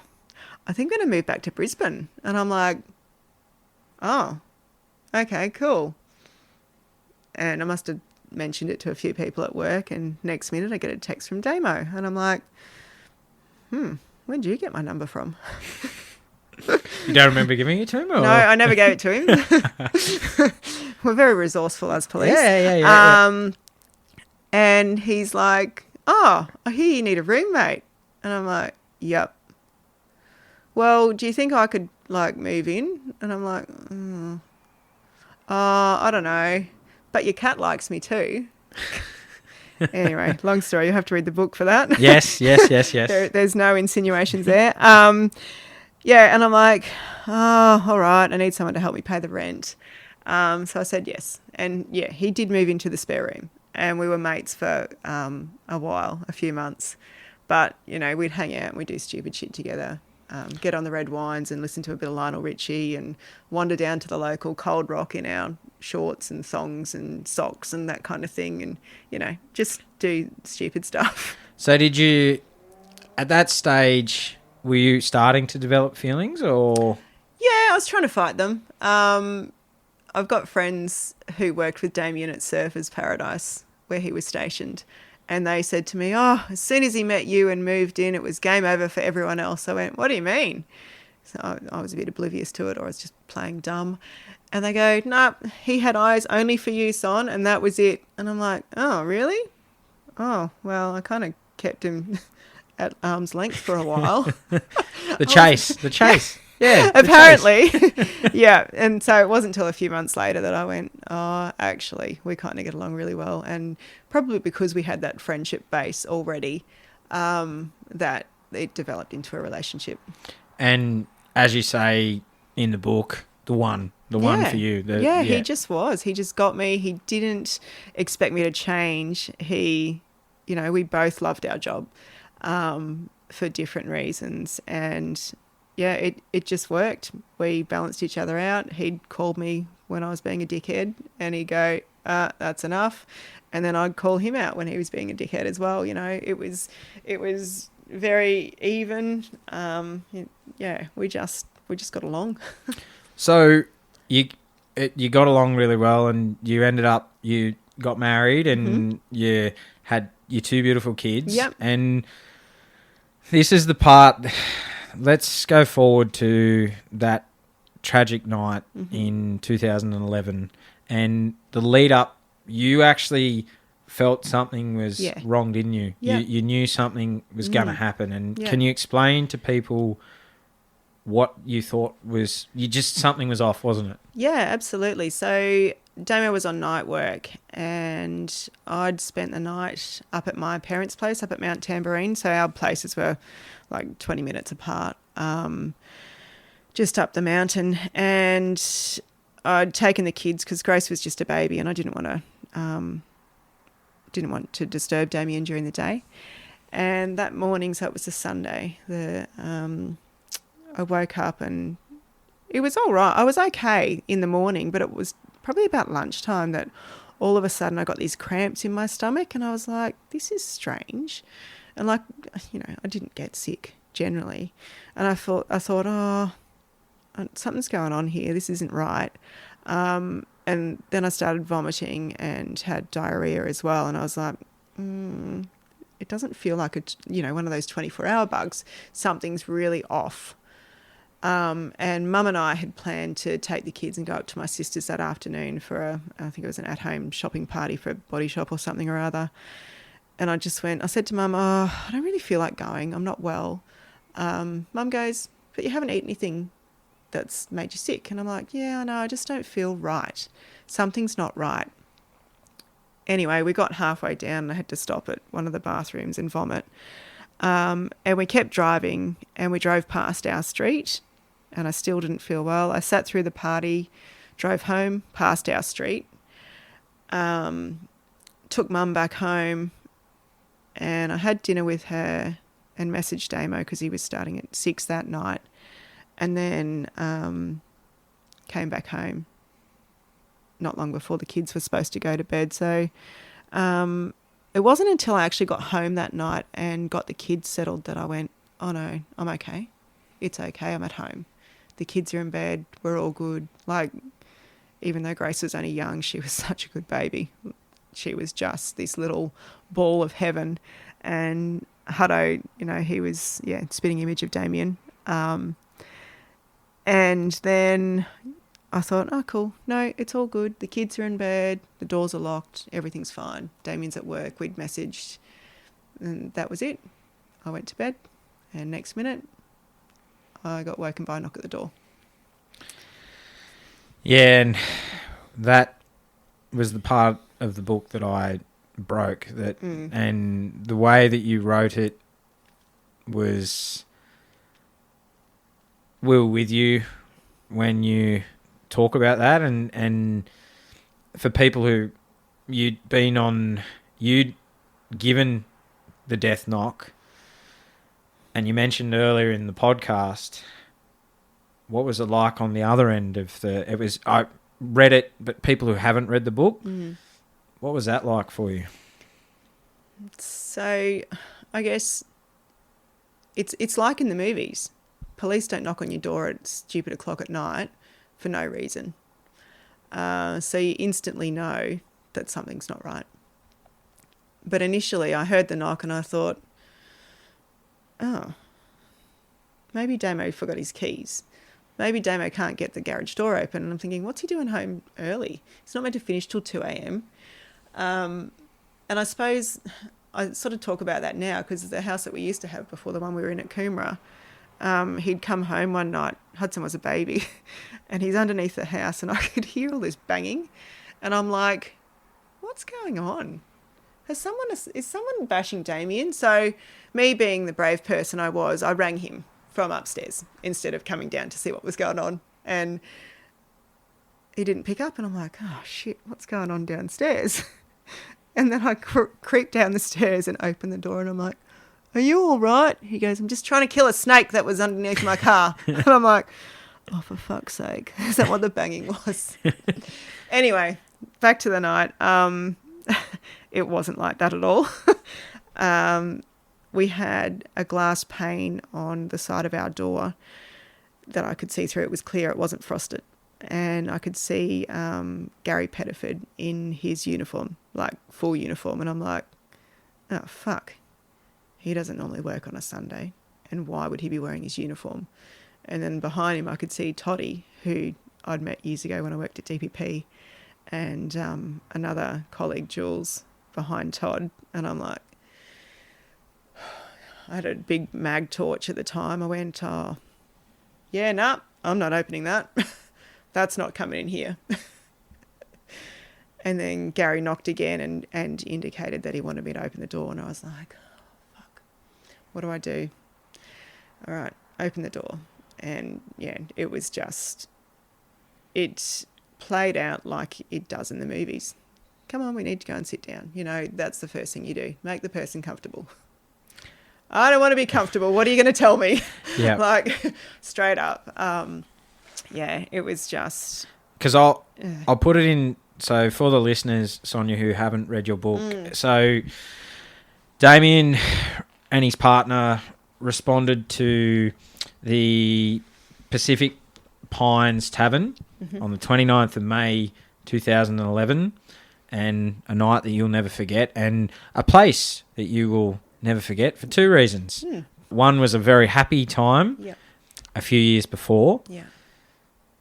I think I'm going to move back to Brisbane." And I'm like, "Oh, okay, cool." And I must have mentioned it to a few people at work. And next minute, I get a text from Damo. And I'm like, "When did you get my number from?" You don't remember giving it to him? Or? No, I never gave it to him. We're very resourceful as police. Yeah. And he's like, "Oh, I hear you need a roommate." And I'm like, "Yep." "Well, do you think I could, like, move in?" And I'm like, I don't know. But your cat likes me too." Anyway, long story. You'll have to read the book for that. Yes. There's no insinuations there. And I'm like, "Oh, all right. I need someone to help me pay the rent." So I said yes. And he did move into the spare room, and we were mates for a while, a few months. But, we'd hang out and we'd do stupid shit together. Get on the red wines and listen to a bit of Lionel Richie and wander down to the local Cold Rock in our shorts and thongs and socks and that kind of thing, and, just do stupid stuff. So did you, at that stage, were you starting to develop feelings, or? Yeah, I was trying to fight them. I've got friends who worked with Damian at Surfers Paradise, where he was stationed. And they said to me, "Oh, as soon as he met you and moved in, it was game over for everyone else." I went, "What do you mean?" So I was a bit oblivious to it, or I was just playing dumb. And they go, "Nah, he had eyes only for you, Son, and that was it." And I'm like, "Oh, really? Oh, well, I kind of kept him at arm's length for a while." The chase. Yeah, apparently. Yeah. And so it wasn't until a few months later that I went, "Oh, actually, we kind of get along really well." And probably because we had that friendship base already, that it developed into a relationship. And as you say in the book, the one for you. He just was. He just got me. He didn't expect me to change. We both loved our job for different reasons. And it just worked. We balanced each other out. He'd called me when I was being a dickhead and he'd go, that's enough. And then I'd call him out when he was being a dickhead as well. It was very even. We just got along. So you got along really well, and you got married, and you had your two beautiful kids. Yep. And this is the part. Let's go forward to that tragic night in 2011, and the lead up. You actually felt something was wrong, didn't you? Yeah. You knew something was going to happen, and can you explain to people what you thought was something was off, wasn't it? Yeah, absolutely. So Damo was on night work and I'd spent the night up at my parents' place up at Mount Tambourine. So our places were like 20 minutes apart, just up the mountain. And I'd taken the kids because Grace was just a baby and I didn't want to disturb Damien during the day. And that morning, so it was a Sunday, I woke up and it was all right. I was okay in the morning, but it was probably about lunchtime that all of a sudden I got these cramps in my stomach and I was like, this is strange. And I didn't get sick generally. And I thought, something's going on here. This isn't right. And then I started vomiting and had diarrhea as well. And I was like, it doesn't feel like one of those 24-hour bugs. Something's really off. And Mum and I had planned to take the kids and go up to my sister's that afternoon for I think it was an at-home shopping party for a body shop or something or other. And I said to Mum, I don't really feel like going. I'm not well. Mum goes, but you haven't eaten anything that's made you sick. And I'm like, yeah, I know. I just don't feel right. Something's not right. Anyway, we got halfway down and I had to stop at one of the bathrooms and vomit. And we kept driving and we drove past our street and I still didn't feel well. I sat through the party, drove home past our street, took Mum back home and I had dinner with her and messaged Damo because he was starting at 6 that night and then came back home not long before the kids were supposed to go to bed. So it wasn't until I actually got home that night and got the kids settled that I went, oh no, I'm okay. It's okay, I'm at home. The kids are in bed, we're all good. Like, even though Grace was only young, she was such a good baby. She was just this little ball of heaven. And Hutto, he was, spitting image of Damien. And then I thought, oh, cool. No, it's all good. The kids are in bed. The doors are locked. Everything's fine. Damien's at work. We'd messaged. And that was it. I went to bed. And next minute, I got woken by a knock at the door. Yeah, and that was the part of the book that I broke. And the way that you wrote it was, we were with you when you talk about that, and for people who you'd given the death knock, and you mentioned earlier in the podcast, what was it like on the other end of I read it, but people who haven't read the book, what was that like for you? So I guess it's like in the movies. Police don't knock on your door at stupid o'clock at night for no reason. So you instantly know that something's not right. But initially I heard the knock and I thought, oh, maybe Damo forgot his keys. Maybe Damo can't get the garage door open. And I'm thinking, what's he doing home early? He's not meant to finish till 2 a.m. And I suppose I sort of talk about that now because the house that we used to have before, the one we were in at Coomera, he'd come home one night, Hudson was a baby, and he's underneath the house and I could hear all this banging. And I'm like, what's going on? is someone bashing Damian? So me being the brave person I was, I rang him from upstairs instead of coming down to see what was going on. And he didn't pick up, and I'm like, oh shit, what's going on downstairs? And then I creep down the stairs and open the door, and I'm like, are you all right? He goes, I'm just trying to kill a snake that was underneath my car. And I'm like, oh, for fuck's sake. Is that what the banging was? Anyway, back to the night. It wasn't like that at all. We had a glass pane on the side of our door that I could see through. It was clear. It wasn't frosted. And I could see Gary Pettiford in his uniform, like full uniform. And I'm like, oh, fuck. He doesn't normally work on a Sunday. And why would he be wearing his uniform? And then behind him, I could see Toddy, who I'd met years ago when I worked at DPP, and another colleague, Jules, behind Todd. And I'm like, I had a big mag torch at the time. I went, oh, yeah, nah, I'm not opening that. That's not coming in here. And then Gary knocked again and indicated that he wanted me to open the door. And I was like, oh, fuck, what do I do? All right, open the door. And yeah, it was just, it played out like it does in the movies. Come on, we need to go and sit down. You know, that's the first thing you do. Make the person comfortable. I don't want to be comfortable. What are you going to tell me? Yeah. Like, straight up. Yeah, it was just... Because I'll put it in... So for the listeners, Sonya, who haven't read your book, so Damian and his partner responded to the Pacific Pines Tavern on the 29th of May 2011, and a night that you'll never forget, and a place that you will never forget for two reasons. One was a very happy time a few years before. Yeah.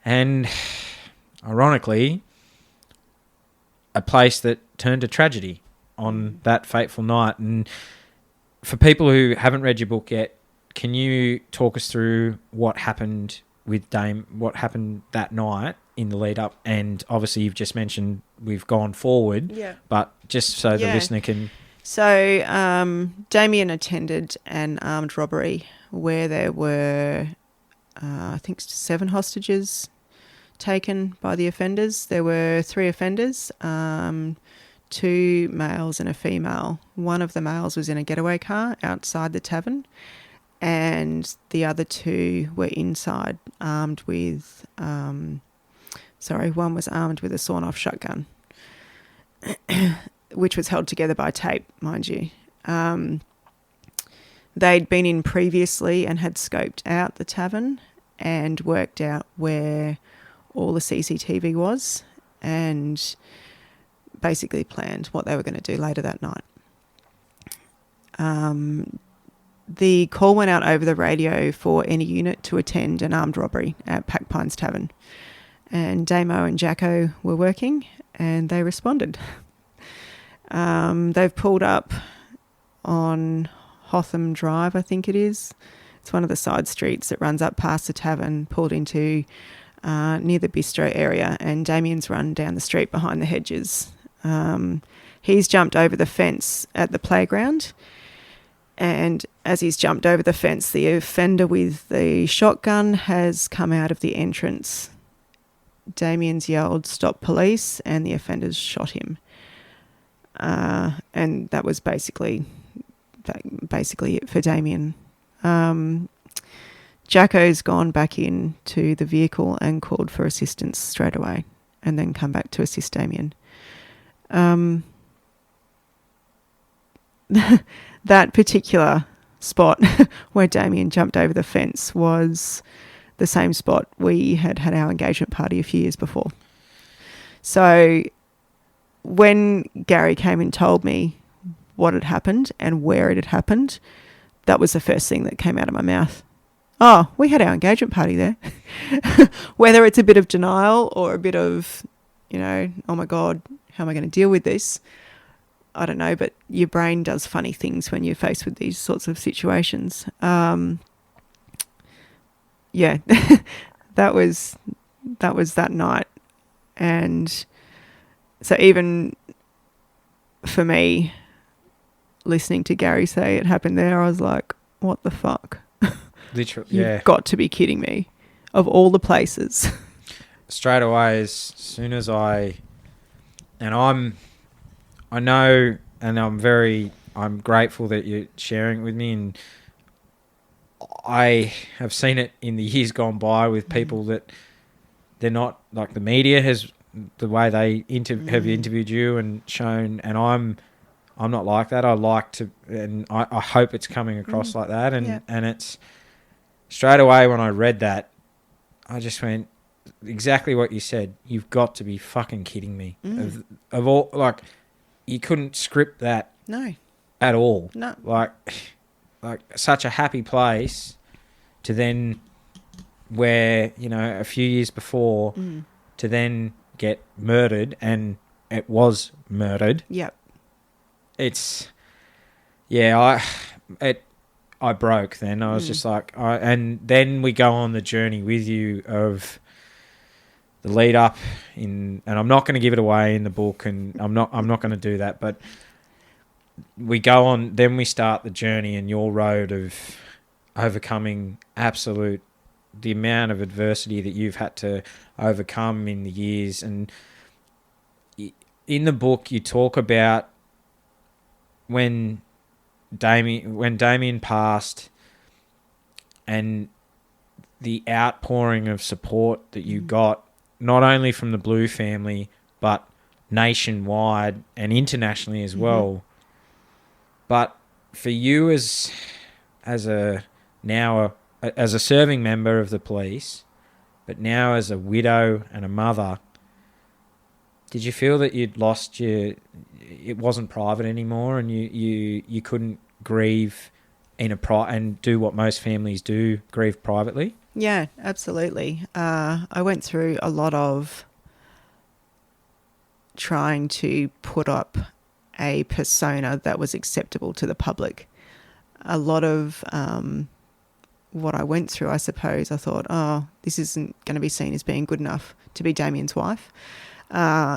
And ironically, a place that turned to tragedy on that fateful night. And for people who haven't read your book yet, can you talk us through what happened with Dame, what happened that night in the lead up? And obviously you've just mentioned we've gone forward, but just so the listener can... So Damian attended an armed robbery where there were, I think, 7 hostages taken by the offenders. There were 3 offenders, 2 males and a female. One of the males was in a getaway car outside the tavern, and the other 2 were inside, armed with, one was armed with a sawn-off shotgun, which was held together by tape, mind you. They'd been in previously and had scoped out the tavern and worked out where all the CCTV was, and basically planned what they were going to do later that night. The call went out over the radio for any unit to attend an armed robbery at Pacific Pines Tavern, and Damo and Jacko were working, and they responded. They've pulled up on Hotham Drive, I think it is. It's one of the side streets that runs up past the tavern, pulled into near the bistro area, and Damian's run down the street behind the hedges. He's jumped over the fence at the playground, and as he's jumped over the fence, the offender with the shotgun has come out of the entrance. Damian's yelled, "Stop police," and the offenders shot him. And that was basically it for Damian. Jacko's gone back into the vehicle and called for assistance straight away, and then come back to assist Damian. That particular spot where Damian jumped over the fence was the same spot we had our engagement party a few years before. So when Gary came and told me what had happened and where it had happened, that was the first thing that came out of my mouth. Oh, we had our engagement party there. Whether it's a bit of denial or a bit of, oh my God, how am I going to deal with this? I don't know, but your brain does funny things when you're faced with these sorts of situations. Yeah, that was that night. And so even for me, listening to Gary say it happened there, I was like, what the fuck? Literally, You've got to be kidding me. Of all the places. Straight away, as soon as I know, and I'm grateful that you're sharing it with me, and I have seen it in the years gone by with people that they're not, like the media has, the way they have interviewed you and shown, and I'm not like that. I like to, and I hope it's coming across like that, and it's straight away when I read that, I just went, exactly what you said. You've got to be fucking kidding me. Of all, like, you couldn't script that. No. At all. No. Like such a happy place to then, where, you know, a few years before, to then get murdered, and it was murdered. Yep. It's, yeah, I broke then. I was just like, and then we go on the journey with you of the lead up and I'm not going to give it away in the book, and I'm not going to do that, but we go on, then we start the journey in your road of overcoming the amount of adversity that you've had to overcome in the years. And in the book, you talk about when Damian passed, and the outpouring of support that you got, not only from the Blue family, but nationwide and internationally as well. But for you as a serving member of the police, but now as a widow and a mother, did you feel that you'd lost it wasn't private anymore, and you couldn't grieve and do what most families do, grieve privately? Yeah, absolutely. I went through a lot of trying to put up a persona that was acceptable to the public. A lot of what I went through, I suppose, I thought, this isn't going to be seen as being good enough to be Damian's wife.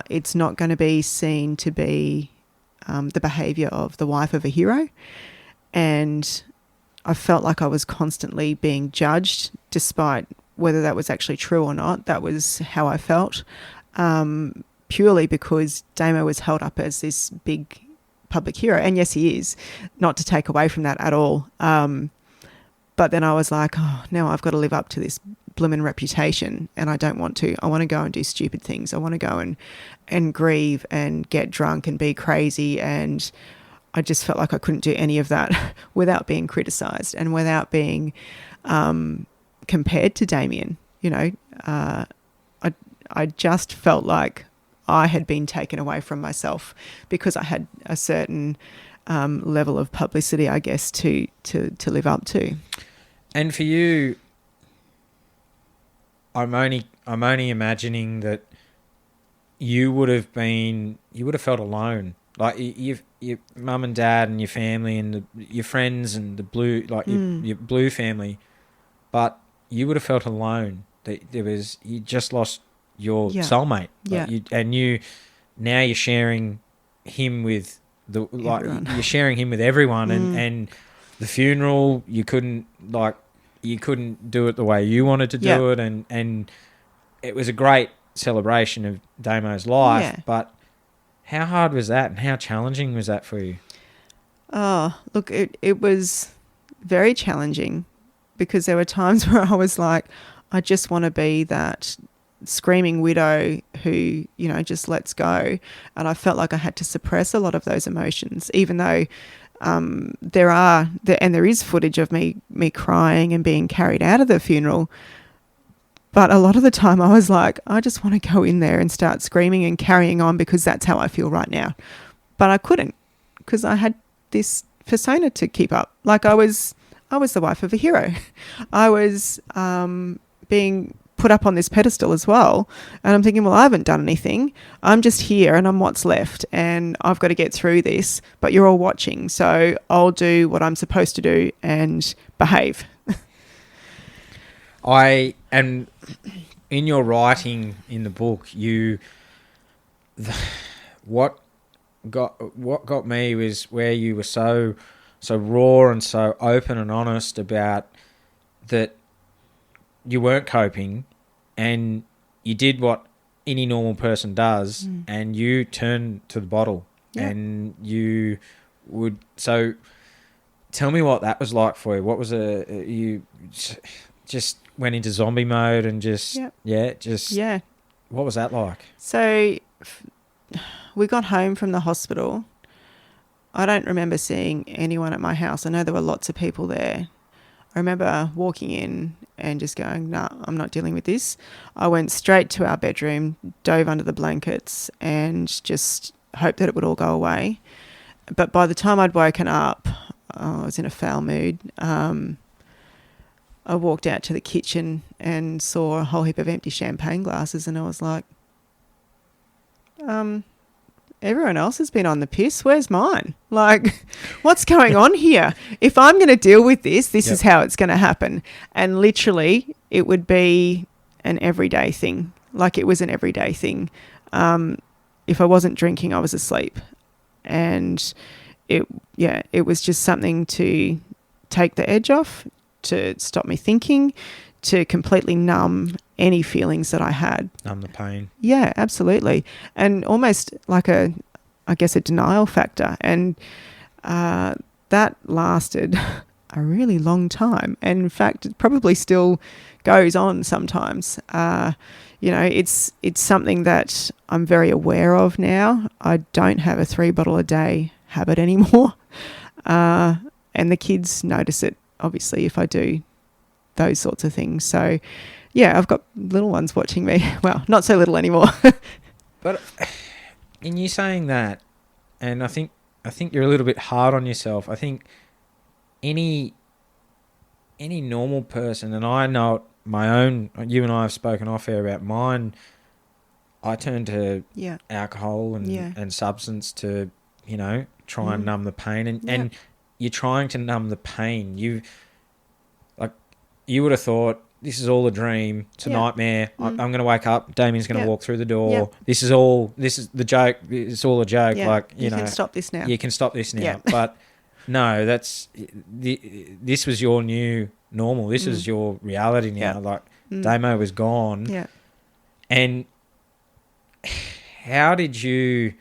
It's not going to be seen to be the behaviour of the wife of a hero. And I felt like I was constantly being judged, despite whether that was actually true or not. That was how I felt, purely because Damo was held up as this big public hero. And yes, he is, not to take away from that at all. But then I was like, now I've got to live up to this blooming reputation, and I don't want to. I want to go and do stupid things. I want to go and grieve and get drunk and be crazy, and I just felt like I couldn't do any of that without being criticised and without being compared to Damian. You know, I just felt like I had been taken away from myself because I had a certain level of publicity, I guess, to live up to. And for you, I'm only imagining that you would have felt alone. Like your mum and dad and your family and your friends and the blue, like your blue family, but you would have felt alone. You just lost your soulmate. Yeah. Like now you're sharing him with everyone. You're sharing him with everyone, and the funeral you couldn't do it the way you wanted to do it, and it was a great celebration of Damo's life, but how hard was that, and how challenging was that for you? Oh, look, it was very challenging, because there were times where I was like, I just want to be that screaming widow who, you know, just lets go. And I felt like I had to suppress a lot of those emotions, even though there is footage of me crying and being carried out of the funeral. But a lot of the time I was like, I just want to go in there and start screaming and carrying on, because that's how I feel right now. But I couldn't, because I had this persona to keep up. Like I was the wife of a hero. I was being put up on this pedestal as well. And I'm thinking, well, I haven't done anything. I'm just here and I'm what's left, and I've got to get through this. But you're all watching, so I'll do what I'm supposed to do and behave. And in your writing in the book, what got me was where you were so raw and so open and honest about that you weren't coping, and you did what any normal person does, and you turned to the bottle, and you would. So, tell me what that was like for you. What was you just went into zombie mode and just What was that like? So we got home from the hospital. I don't remember seeing anyone at my house. I know there were lots of people there. I remember walking in and just going, nah, I'm not dealing with this. I went straight to our bedroom, dove under the blankets and just hoped that it would all go away. But by the time I'd woken up, I was in a foul mood. I walked out to the kitchen and saw a whole heap of empty champagne glasses, and I was like, everyone else has been on the piss. Where's mine? Like, what's going on here? If I'm going to deal with this is how it's going to happen. And literally, it would be an everyday thing. Like, it was an everyday thing. If I wasn't drinking, I was asleep. And it was just something to take the edge off, to stop me thinking, to completely numb any feelings that I had. Numb the pain. Yeah, absolutely. And almost like a denial factor. And that lasted a really long time. And in fact, it probably still goes on sometimes. It's something that I'm very aware of now. I don't have a 3-bottle-a-day habit anymore. And the kids notice it, obviously, if I do those sorts of things. So, yeah, I've got little ones watching me. Well, not so little anymore. But in you saying that, and I think you're a little bit hard on yourself. I think any normal person, and I know my own, you and I have spoken off air about mine, I turned to alcohol and substance to, try and numb the pain. And you're trying to numb the pain. You would have thought, this is all a dream. It's a nightmare. I'm going to wake up. Damian's going to walk through the door. This is the joke. It's all a joke. Yeah. Like, you can stop this now. You can stop this now. But no, this was your new normal. This is your reality now. Like, Damo was gone. Yeah. And how did you,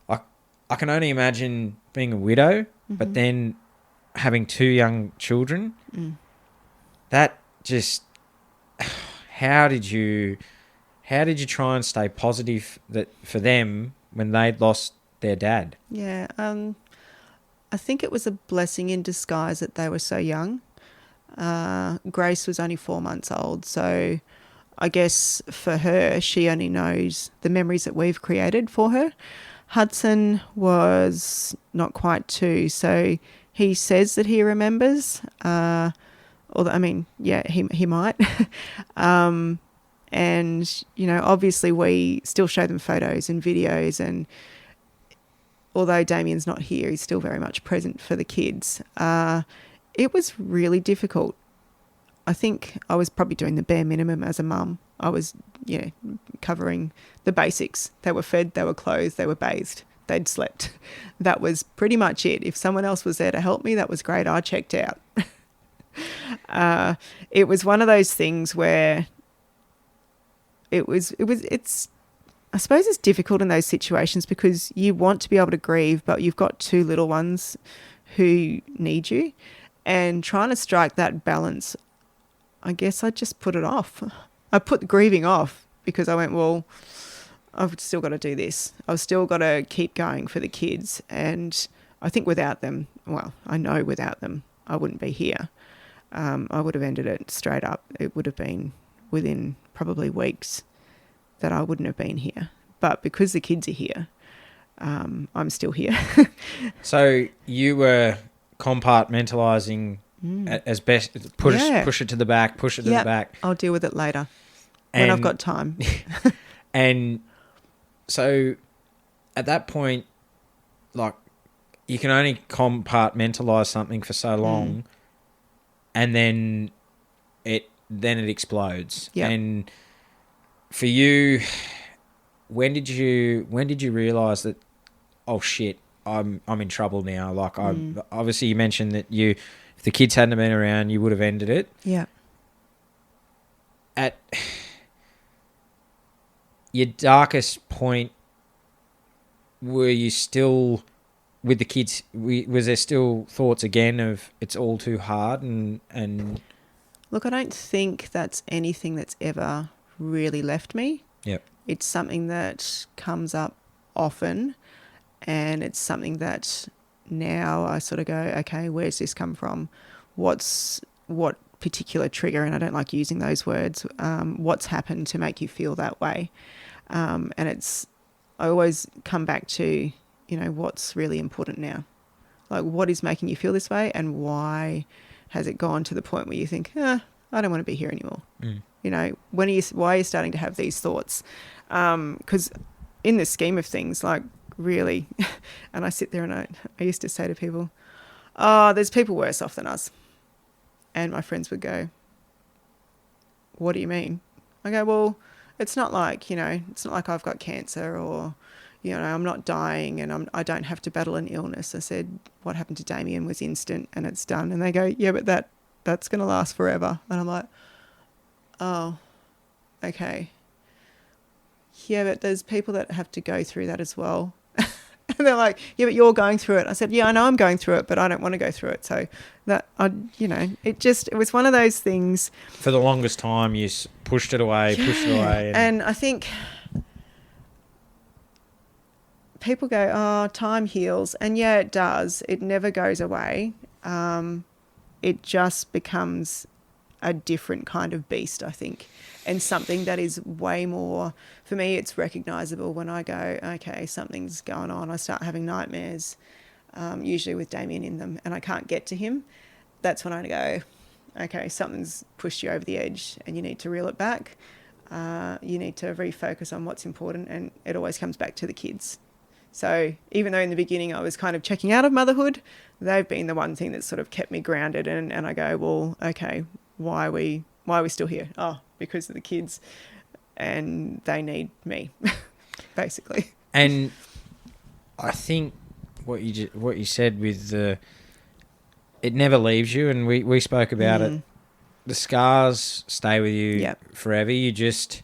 I can only imagine being a widow, but then having 2 young children. That just, how did you try and stay positive for them when they'd lost their dad? Yeah, I think it was a blessing in disguise that they were so young. Grace was only 4 months old, so I guess for her, she only knows the memories that we've created for her. Hudson was not quite 2, so he says that he remembers. Although, I mean, he might. And, obviously we still show them photos and videos, and although Damian's not here, he's still very much present for the kids. It was really difficult. I think I was probably doing the bare minimum as a mum. I was, covering the basics. They were fed, they were clothed, they were bathed, they'd slept. That was pretty much it. If someone else was there to help me, that was great. I checked out. It was one of those things where it's I suppose it's difficult in those situations because you want to be able to grieve, but you've got 2 little ones who need you, and trying to strike that balance, I guess I just put it off. I put the grieving off because I went, well, I've still got to do this. I've still got to keep going for the kids. And I think without them, well, I know without them, I wouldn't be here. I would have ended it straight up. It would have been within probably weeks that I wouldn't have been here. But because the kids are here, I'm still here. So you were compartmentalising as best, push it to the back, to the back. I'll deal with it later when I've got time. And so at that point, like, you can only compartmentalise something for so long. And then it explodes. Yeah. And for you, when did you realise that oh shit, I'm in trouble now. Like obviously you mentioned that if the kids hadn't been around, you would have ended it. Yeah. At your darkest point, were you still with the kids? Was there still thoughts again of it's all too hard and? Look, I don't think that's anything that's ever really left me. Yep. It's something that comes up often, and it's something that now I sort of go, okay, where's this come from? What particular trigger, and I don't like using those words, what's happened to make you feel that way? And I always come back to, what's really important now? Like, what is making you feel this way, and why has it gone to the point where you think, I don't want to be here anymore? Why are you starting to have these thoughts? Because in the scheme of things, like, really, and I sit there and I used to say to people, there's people worse off than us. And my friends would go, what do you mean? I go, well, it's not like, it's not like I've got cancer or, I'm not dying and I don't have to battle an illness. I said, what happened to Damian was instant and it's done. And they go, yeah, but that's going to last forever. And I'm like, oh, okay. Yeah, but there's people that have to go through that as well. And they're like, yeah, but you're going through it. I said, yeah, I know I'm going through it, but I don't want to go through it. So that, it was one of those things. For the longest time, you pushed it away. And I think people go, oh, time heals. And yeah, it does. It never goes away. It just becomes a different kind of beast, I think. And something that is way more, for me, it's recognisable when I go, okay, something's going on. I start having nightmares, usually with Damian in them, and I can't get to him. That's when I go, okay, something's pushed you over the edge and you need to reel it back. You need to refocus on what's important, and it always comes back to the kids. So even though in the beginning I was kind of checking out of motherhood, they've been the one thing that sort of kept me grounded, and I go, well, okay, why are we still here? Oh, because of the kids, and they need me, basically. And I think what you said with it never leaves you, and we spoke about it. The scars stay with you forever. You just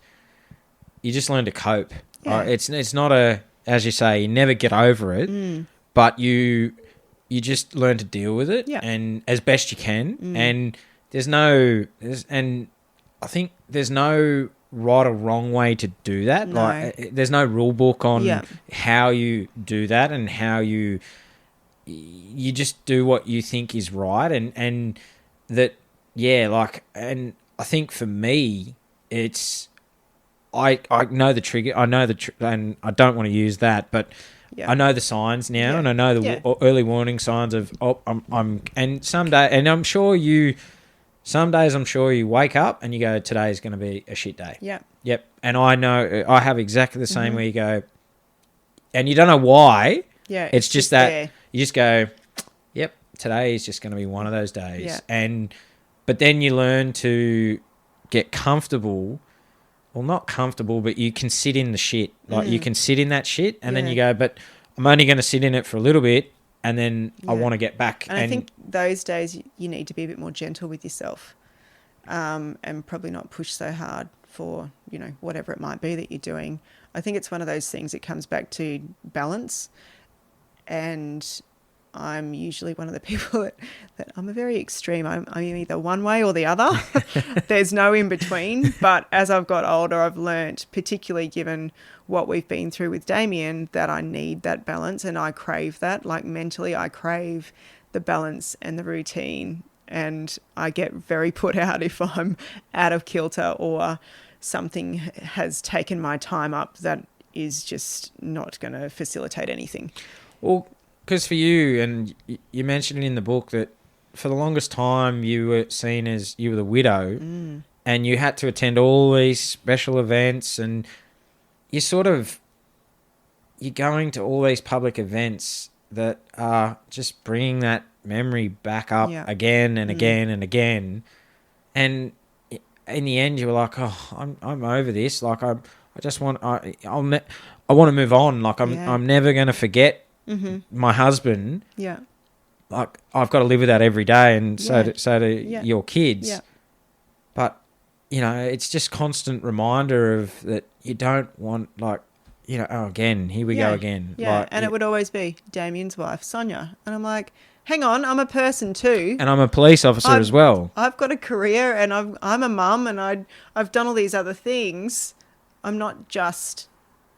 learn to cope. Yeah. It's not as you say, you never get over it, but you just learn to deal with it, and as best you can. And I think there's no right or wrong way to do that. No. Like, there's no rule book on how you do that, and how you just do what you think is right, and that, and I think for me, it's I know the trigger, and I don't want to use that, but I know the signs now, and I know the early warning signs of and some days I'm sure you wake up and you go, today's going to be a shit day. Yep. And I know I have exactly the same where you go, and you don't know why. Yeah. It's just that there. You just go, yep, today is just going to be one of those days. Yeah. But then you learn to get comfortable. Well, not comfortable, but you can sit in the shit. Like you can sit in that shit, and then you go, but I'm only going to sit in it for a little bit, and then I want to get back. And I think those days you need to be a bit more gentle with yourself, and probably not push so hard for, whatever it might be that you're doing. I think it's one of those things that comes back to balance, and I'm usually one of the people that I'm a very extreme. I'm either one way or the other. There's no in between. But as I've got older, I've learnt, particularly given what we've been through with Damian, that I need that balance, and I crave that. Like, mentally, I crave the balance and the routine, and I get very put out if I'm out of kilter or something has taken my time up that is just not going to facilitate anything. Well, because for you, and you mentioned in the book that for the longest time you were seen as you were the widow, and you had to attend all these special events, and you're going to all these public events that are just bringing that memory back up again and again and again. And in the end, you were like, oh, I'm over this. Like, I want to move on. Like, I'm never going to forget my husband, Yeah. like I've got to live with that every day, and Yeah. so do Yeah. your kids. Yeah. But you know, it's just constant reminder of that you don't want, like, you know, oh, again, here we go again. Yeah, Like, and it would always be Damian's wife, Sonya. And I'm like, hang on, I'm a person too. and I'm a police officer as well. I've got a career, and I'm a mum, and I've done all these other things. I'm not just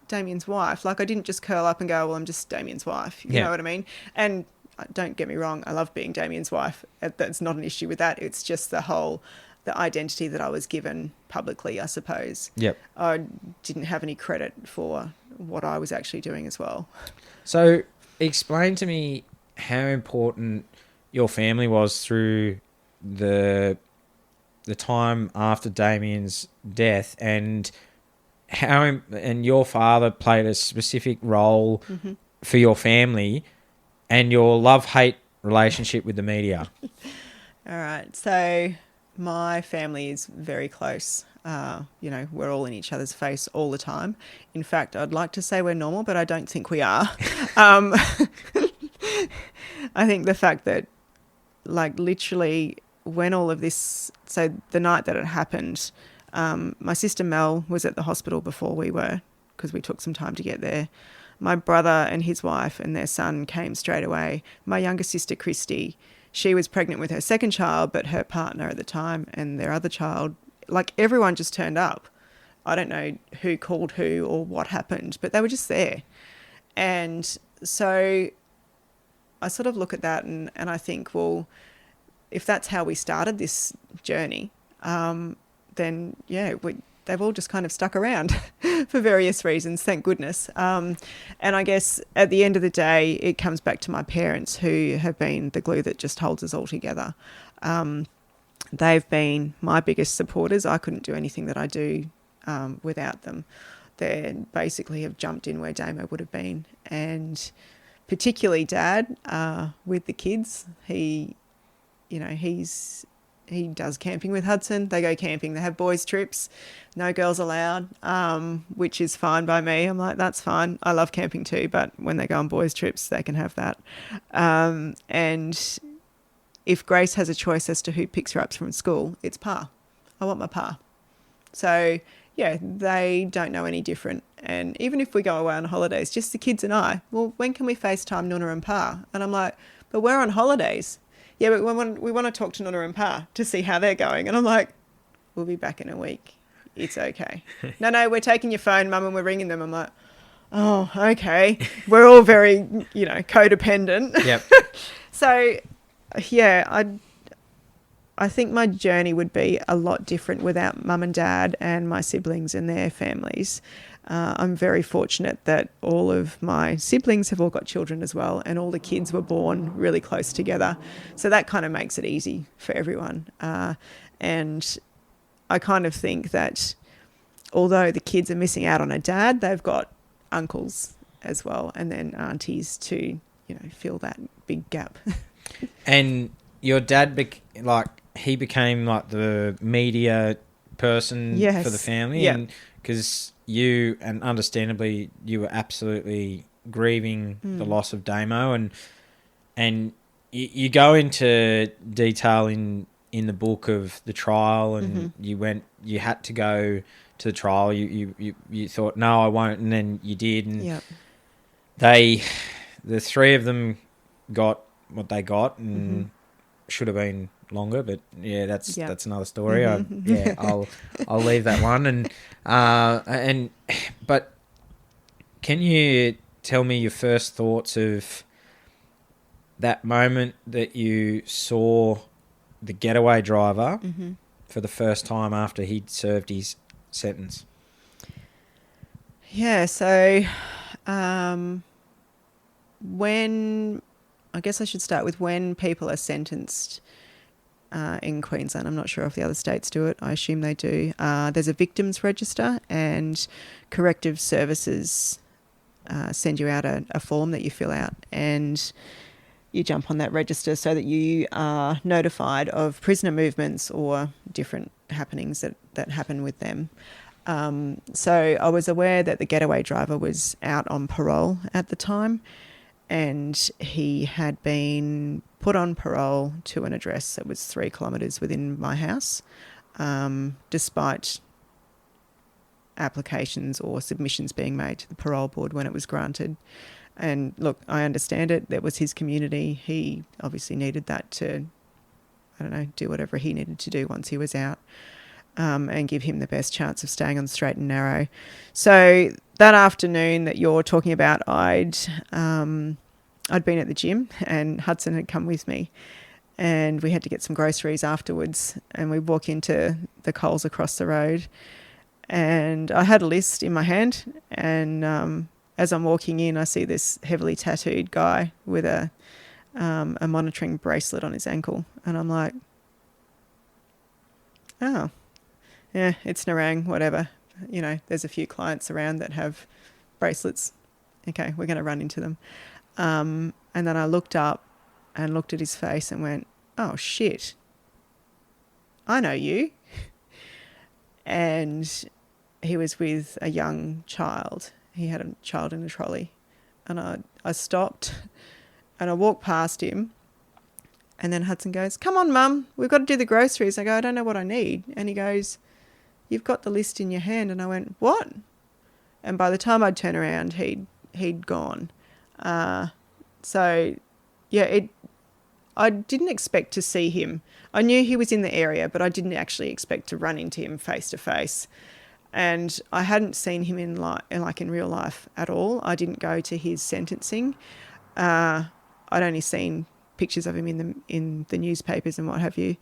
Damian's wife. Like, I didn't just curl up and go, well, I'm just Damian's wife. You know what I mean? And don't get me wrong, I love being Damian's wife. That's not an issue with that. It's just the identity that I was given publicly, I suppose. Yep. I didn't have any credit for what I was actually doing as well. So explain to me how important your family was through the time after Damian's death, and and your father played a specific role for your family and your love-hate relationship with the media. All right. So my family is very close. You know, we're all in each other's face all the time. In fact, I'd like to say we're normal, but I don't think we are. I think the fact that, like, literally when all of this, so the night that it happened, my sister Mel was at the hospital before we were, because we took some time to get there. My brother and his wife and their son came straight away. My younger sister, Christy, she was pregnant with her second child, but her partner at the time and their other child, like, everyone just turned up. I don't know who called who or what happened, but they were just there. And so I sort of look at that and I think, well, if that's how we started this journey, then, yeah, they've all just kind of stuck around for various reasons, thank goodness. And I guess at the end of the day, it comes back to my parents, who have been the glue that just holds us all together. They've been my biggest supporters. I couldn't do anything that I do without them. They basically have jumped in where Damo would have been. And particularly Dad, with the kids, he does camping with Hudson. They go camping. They have boys' trips. No girls allowed, which is fine by me. I'm like, that's fine. I love camping too, but when they go on boys' trips, they can have that. And if Grace has a choice as to who picks her up from school, it's Pa. I want my Pa. So, yeah, they don't know any different. And even if we go away on holidays, just the kids and I, well, when can we FaceTime Nuna and Pa? And I'm like, but we're on holidays. Yeah, but we want to talk to Nuna and Pa to see how they're going. And I'm like, we'll be back in a week. It's okay. No, we're taking your phone, Mum, and we're ringing them. I'm like, oh, okay. We're all very, codependent. Yep. So, yeah, I think my journey would be a lot different without Mum and Dad and my siblings and their families. I'm very fortunate that all of my siblings have all got children as well, and all the kids were born really close together. So that kind of makes it easy for everyone. And I kind of think that although the kids are missing out on a dad, they've got uncles as well, and then aunties to, fill that big gap. And your dad, he became like the media person for the family, and because you, and understandably, you were absolutely grieving the loss of Damo, and you go into detail in the book of the trial, and you had to go to the trial. You thought, no, I won't, and then you did, and the three of them got what they got, and should have been longer, but yeah, that's another story. I'll leave that one. But can you tell me your first thoughts of that moment that you saw the getaway driver for the first time after he'd served his sentence? Yeah, so I guess I should start with when people are sentenced in Queensland. I'm not sure if the other states do it. I assume they do. There's a victims register, and corrective services send you out a form that you fill out, and you jump on that register so that you are notified of prisoner movements or different happenings that happen with them. So I was aware that the getaway driver was out on parole at the time, and he had been put on parole to an address that was 3 kilometres within my house, despite applications or submissions being made to the parole board when it was granted. And look, I understand it. That was his community. He obviously needed that to, I don't know, do whatever he needed to do once he was out, and give him the best chance of staying on the straight and narrow. So that afternoon that you're talking about, I'd been at the gym and Hudson had come with me, and we had to get some groceries afterwards, and we walk into the Coles across the road, and I had a list in my hand, and as I'm walking in, I see this heavily tattooed guy with a monitoring bracelet on his ankle, and I'm like, oh, yeah, it's Narang, whatever. You know, there's a few clients around that have bracelets. Okay, we're going to run into them. And then I looked up and looked at his face and went, oh, shit, I know you. And he was with a young child. He had a child in a trolley. And I stopped and I walked past him. And then Hudson goes, come on, Mum, we've got to do the groceries. I go, I don't know what I need. And he goes, you've got the list in your hand. And I went, what? And by the time I'd turn around, he'd gone. So, yeah, I didn't expect to see him. I knew he was in the area, but I didn't actually expect to run into him face to face. And I hadn't seen him in real life at all. I didn't go to his sentencing. I'd only seen pictures of him in the newspapers and what have you.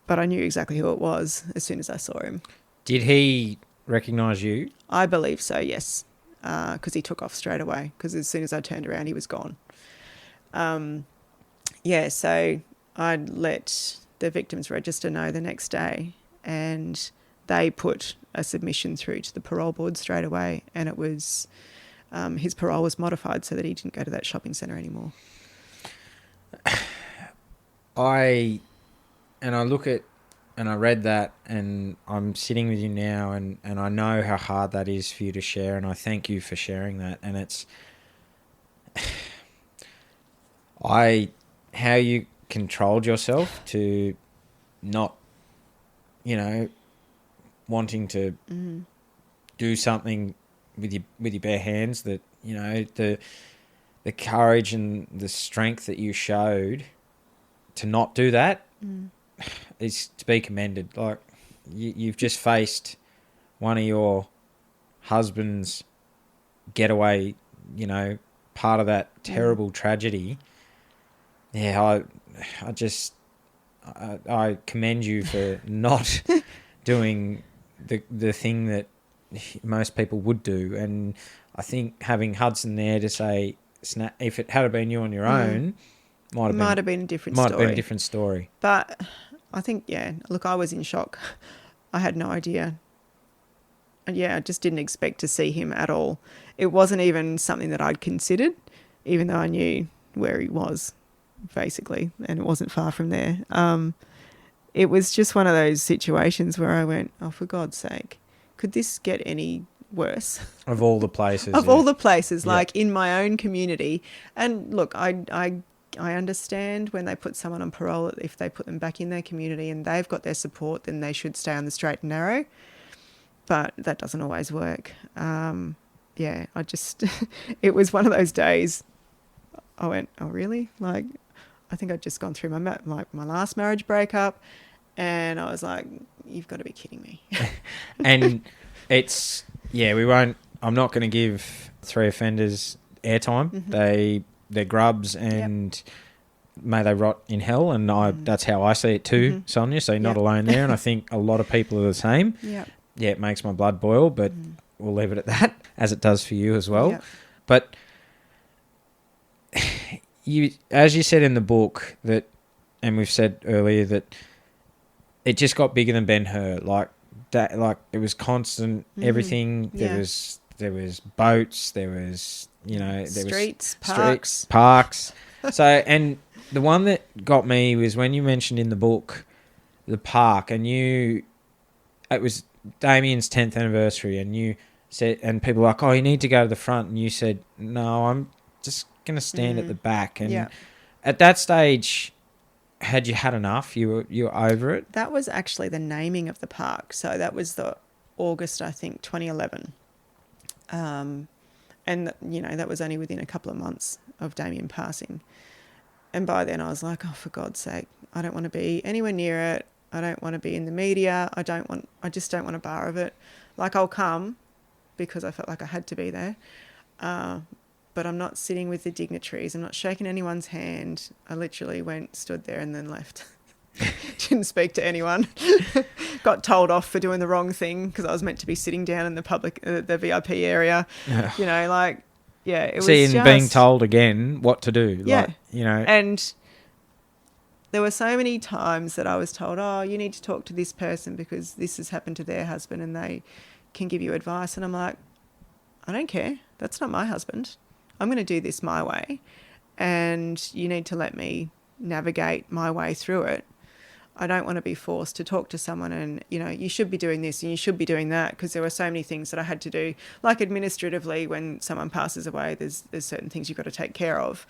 But I knew exactly who it was as soon as I saw him. Did he recognise you? I believe so, yes. Because he took off straight away. Because as soon as I turned around, he was gone. So I'd let the victims register know the next day, and they put a submission through to the parole board straight away, and it was his parole was modified so that he didn't go to that shopping centre anymore. I look at, and I read that, and I'm sitting with you now, and I know how hard that is for you to share, and I thank you for sharing that. And it's how you controlled yourself to not, wanting to do something with your bare hands, that, the courage and the strength that you showed to not do that is to be commended. Like, you've just faced one of your husband's getaway, part of that terrible tragedy. Yeah, I commend you for not doing the thing that most people would do. And I think having Hudson there to say, if it had been you on your own, might have been a different story. But I think, look, I was in shock. I had no idea. And I just didn't expect to see him at all. It wasn't even something that I'd considered, even though I knew where he was, basically, and it wasn't far from there. It was just one of those situations where I went, oh, for God's sake, could this get any worse? Of all the places. All the places, like in my own community. And look, I understand when they put someone on parole, if they put them back in their community and they've got their support, then they should stay on the straight and narrow. But that doesn't always work. I just, it was one of those days. I went, oh, really? Like, I think I'd just gone through my last marriage breakup, and I was like, you've got to be kidding me. And it's, I'm not going to give 3 offenders airtime. Mm-hmm. They're grubs, and may they rot in hell. And that's how I see it too, Sonya. So you're not alone there. And I think a lot of people are the same. Yeah, it makes my blood boil, but we'll leave it at that, as it does for you as well. Yep. But as you said in the book, that, and we've said earlier, that it just got bigger than Ben-Hur. Like that, like it was constant. Everything. There was boats. There was streets, parks. So, and the one that got me was when you mentioned in the book the park, and it was Damian's 10th anniversary, and you said, and people were like, oh, you need to go to the front, and you said, no, just going to stand at the back. And Yeah. at that stage, had you had enough? You were over it? That was actually the naming of the park. So that was the August, I think, 2011. And, you know, that was only within a couple of months of Damian passing. And by then I was like, oh, for God's sake, I don't want to be anywhere near it. I don't want to be in the media. I just don't want a bar of it. Like, I'll come because I felt like I had to be there. But I'm not sitting with the dignitaries. I'm not shaking anyone's hand. I literally stood there and then left. Didn't speak to anyone. Got told off for doing the wrong thing because I was meant to be sitting down in the public, the VIP area. Yeah. You know, like, yeah, it was and being told again what to do. Yeah. Like, you know. And there were so many times that I was told, oh, you need to talk to this person because this has happened to their husband and they can give you advice. And I'm like, I don't care. That's not my husband. I'm going to do this my way. And you need to let me navigate my way through it. I don't want to be forced to talk to someone and, you know, you should be doing this and you should be doing that, because there were so many things that I had to do. Like administratively, when someone passes away, there's certain things you've got to take care of.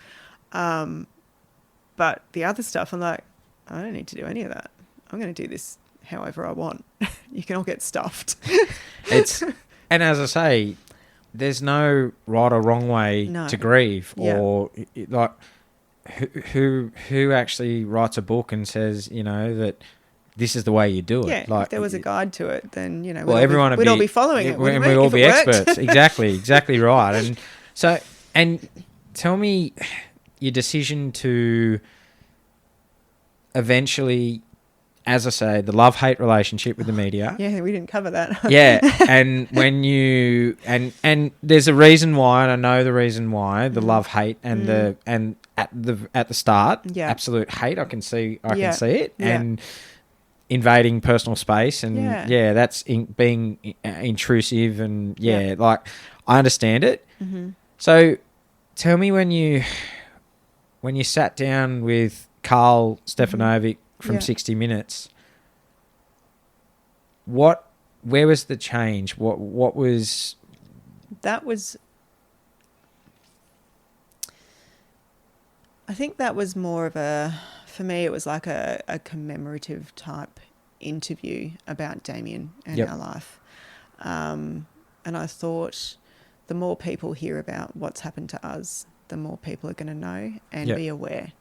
But the other stuff, I'm like, I don't need to do any of that. I'm going to do this however I want. You can all get stuffed. And as I say, there's no right or wrong way to grieve, or like who actually writes a book and says, you know, that this is the way you do it. Yeah, like, if there was a guide to it, then, you know, we'd all be following it. And we'd all be experts. Exactly right. And so, and tell me your decision to eventually, as I say, the love-hate relationship with the media. Yeah, we didn't cover that. Yeah, and when you and there's a reason why, and I know the reason why, the love-hate and at the start, absolute hate. I can see it, and invading personal space, and that's being intrusive, and like, I understand it. Mm-hmm. So, tell me when you sat down with Carl Stefanovic from 60 Minutes, where was the change? What was... That was... I think that was more of for me, it was like a commemorative type interview about Damian and our life. And I thought the more people hear about what's happened to us, the more people are going to know and be aware,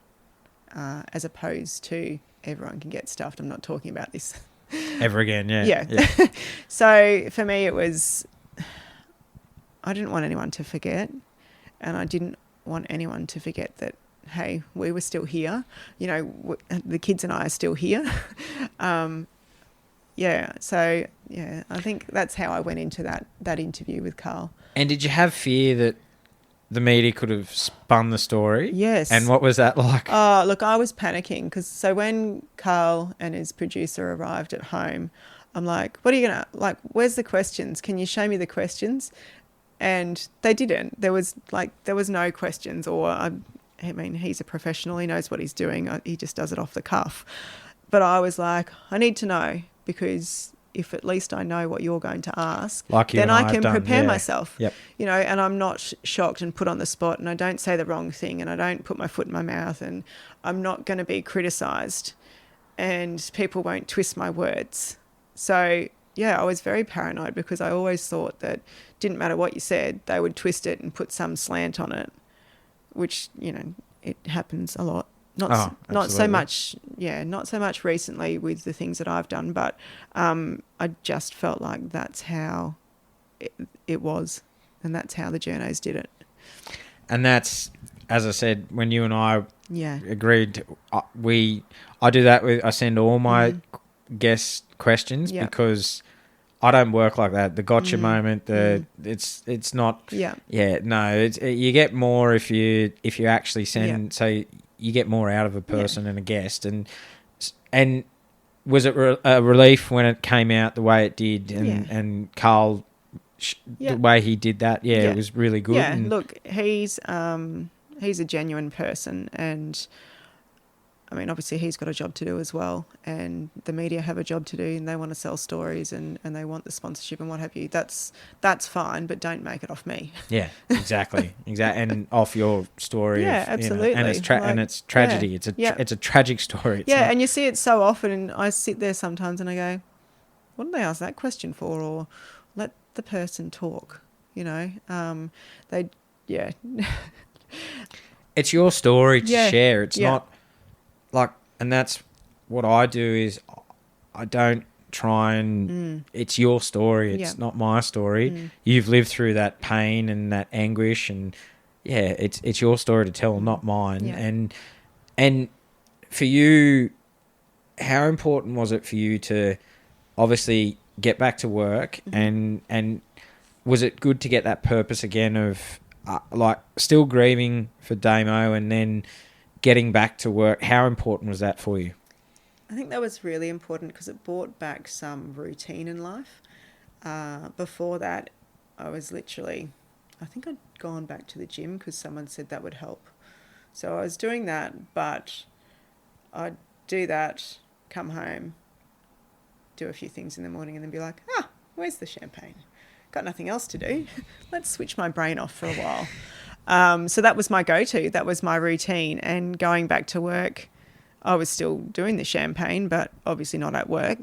as opposed to everyone can get stuffed. I'm not talking about this ever again. Yeah. So for me, it was, I didn't want anyone to forget, and I didn't want anyone to forget that, hey, we were still here. You know, the kids and I are still here. I think that's how I went into that interview with Carl. And did you have fear that the media could have spun the story? Yes. And what was that like? Oh, look, I was panicking because when Carl and his producer arrived at home, I'm like, what are you going to, like, where's the questions? Can you show me the questions? And they didn't. There was no questions, or I mean, he's a professional. He knows what he's doing. He just does it off the cuff. But I was like, I need to know, because if at least I know what you're going to ask, then I can prepare myself. Yep. You know, and I'm not shocked and put on the spot, and I don't say the wrong thing, and I don't put my foot in my mouth, and I'm not going to be criticised, and people won't twist my words. So, I was very paranoid, because I always thought that didn't matter what you said, they would twist it and put some slant on it, which, you know, it happens a lot. Not so much recently with the things that I've done, but I just felt like that's how it was, and that's how the journos did it. And that's, as I said, when you and I agreed, I do that with, I send all my guest questions, because I don't work like that. The gotcha moment, it's not. You get more if you actually send. So you get more out of a person and a guest, and was it a relief when it came out the way it did, and Carl, the way he did that, it was really good. Yeah, look, he's a genuine person, and I mean, obviously he's got a job to do as well, and the media have a job to do, and they want to sell stories and they want the sponsorship and what have you. That's fine, but don't make it off me. Yeah, exactly. And off your story. Yeah, absolutely. And it's tragedy. Yeah. It's a tragic story. And you see it so often, and I sit there sometimes and I go, what did they ask that question for? Or let the person talk, It's your story to share. It's Yeah. not like, and that's what I do is I don't try and it's your story. It's not my story. You've lived through that pain and that anguish, and it's your story to tell, not mine. Yeah. And for you, how important was it for you to obviously get back to work, and was it good to get that purpose again of like still grieving for Damo and then getting back to work? How important was that for you? I think that was really important because it brought back some routine in life. Before that, I was literally, I think I'd gone back to the gym because someone said that would help. So I was doing that, but I'd do that, come home, do a few things in the morning and then be like, where's the champagne? Got nothing else to do. Let's switch my brain off for a while. So that was my go-to. That was my routine. And going back to work, I was still doing the champagne, but obviously not at work.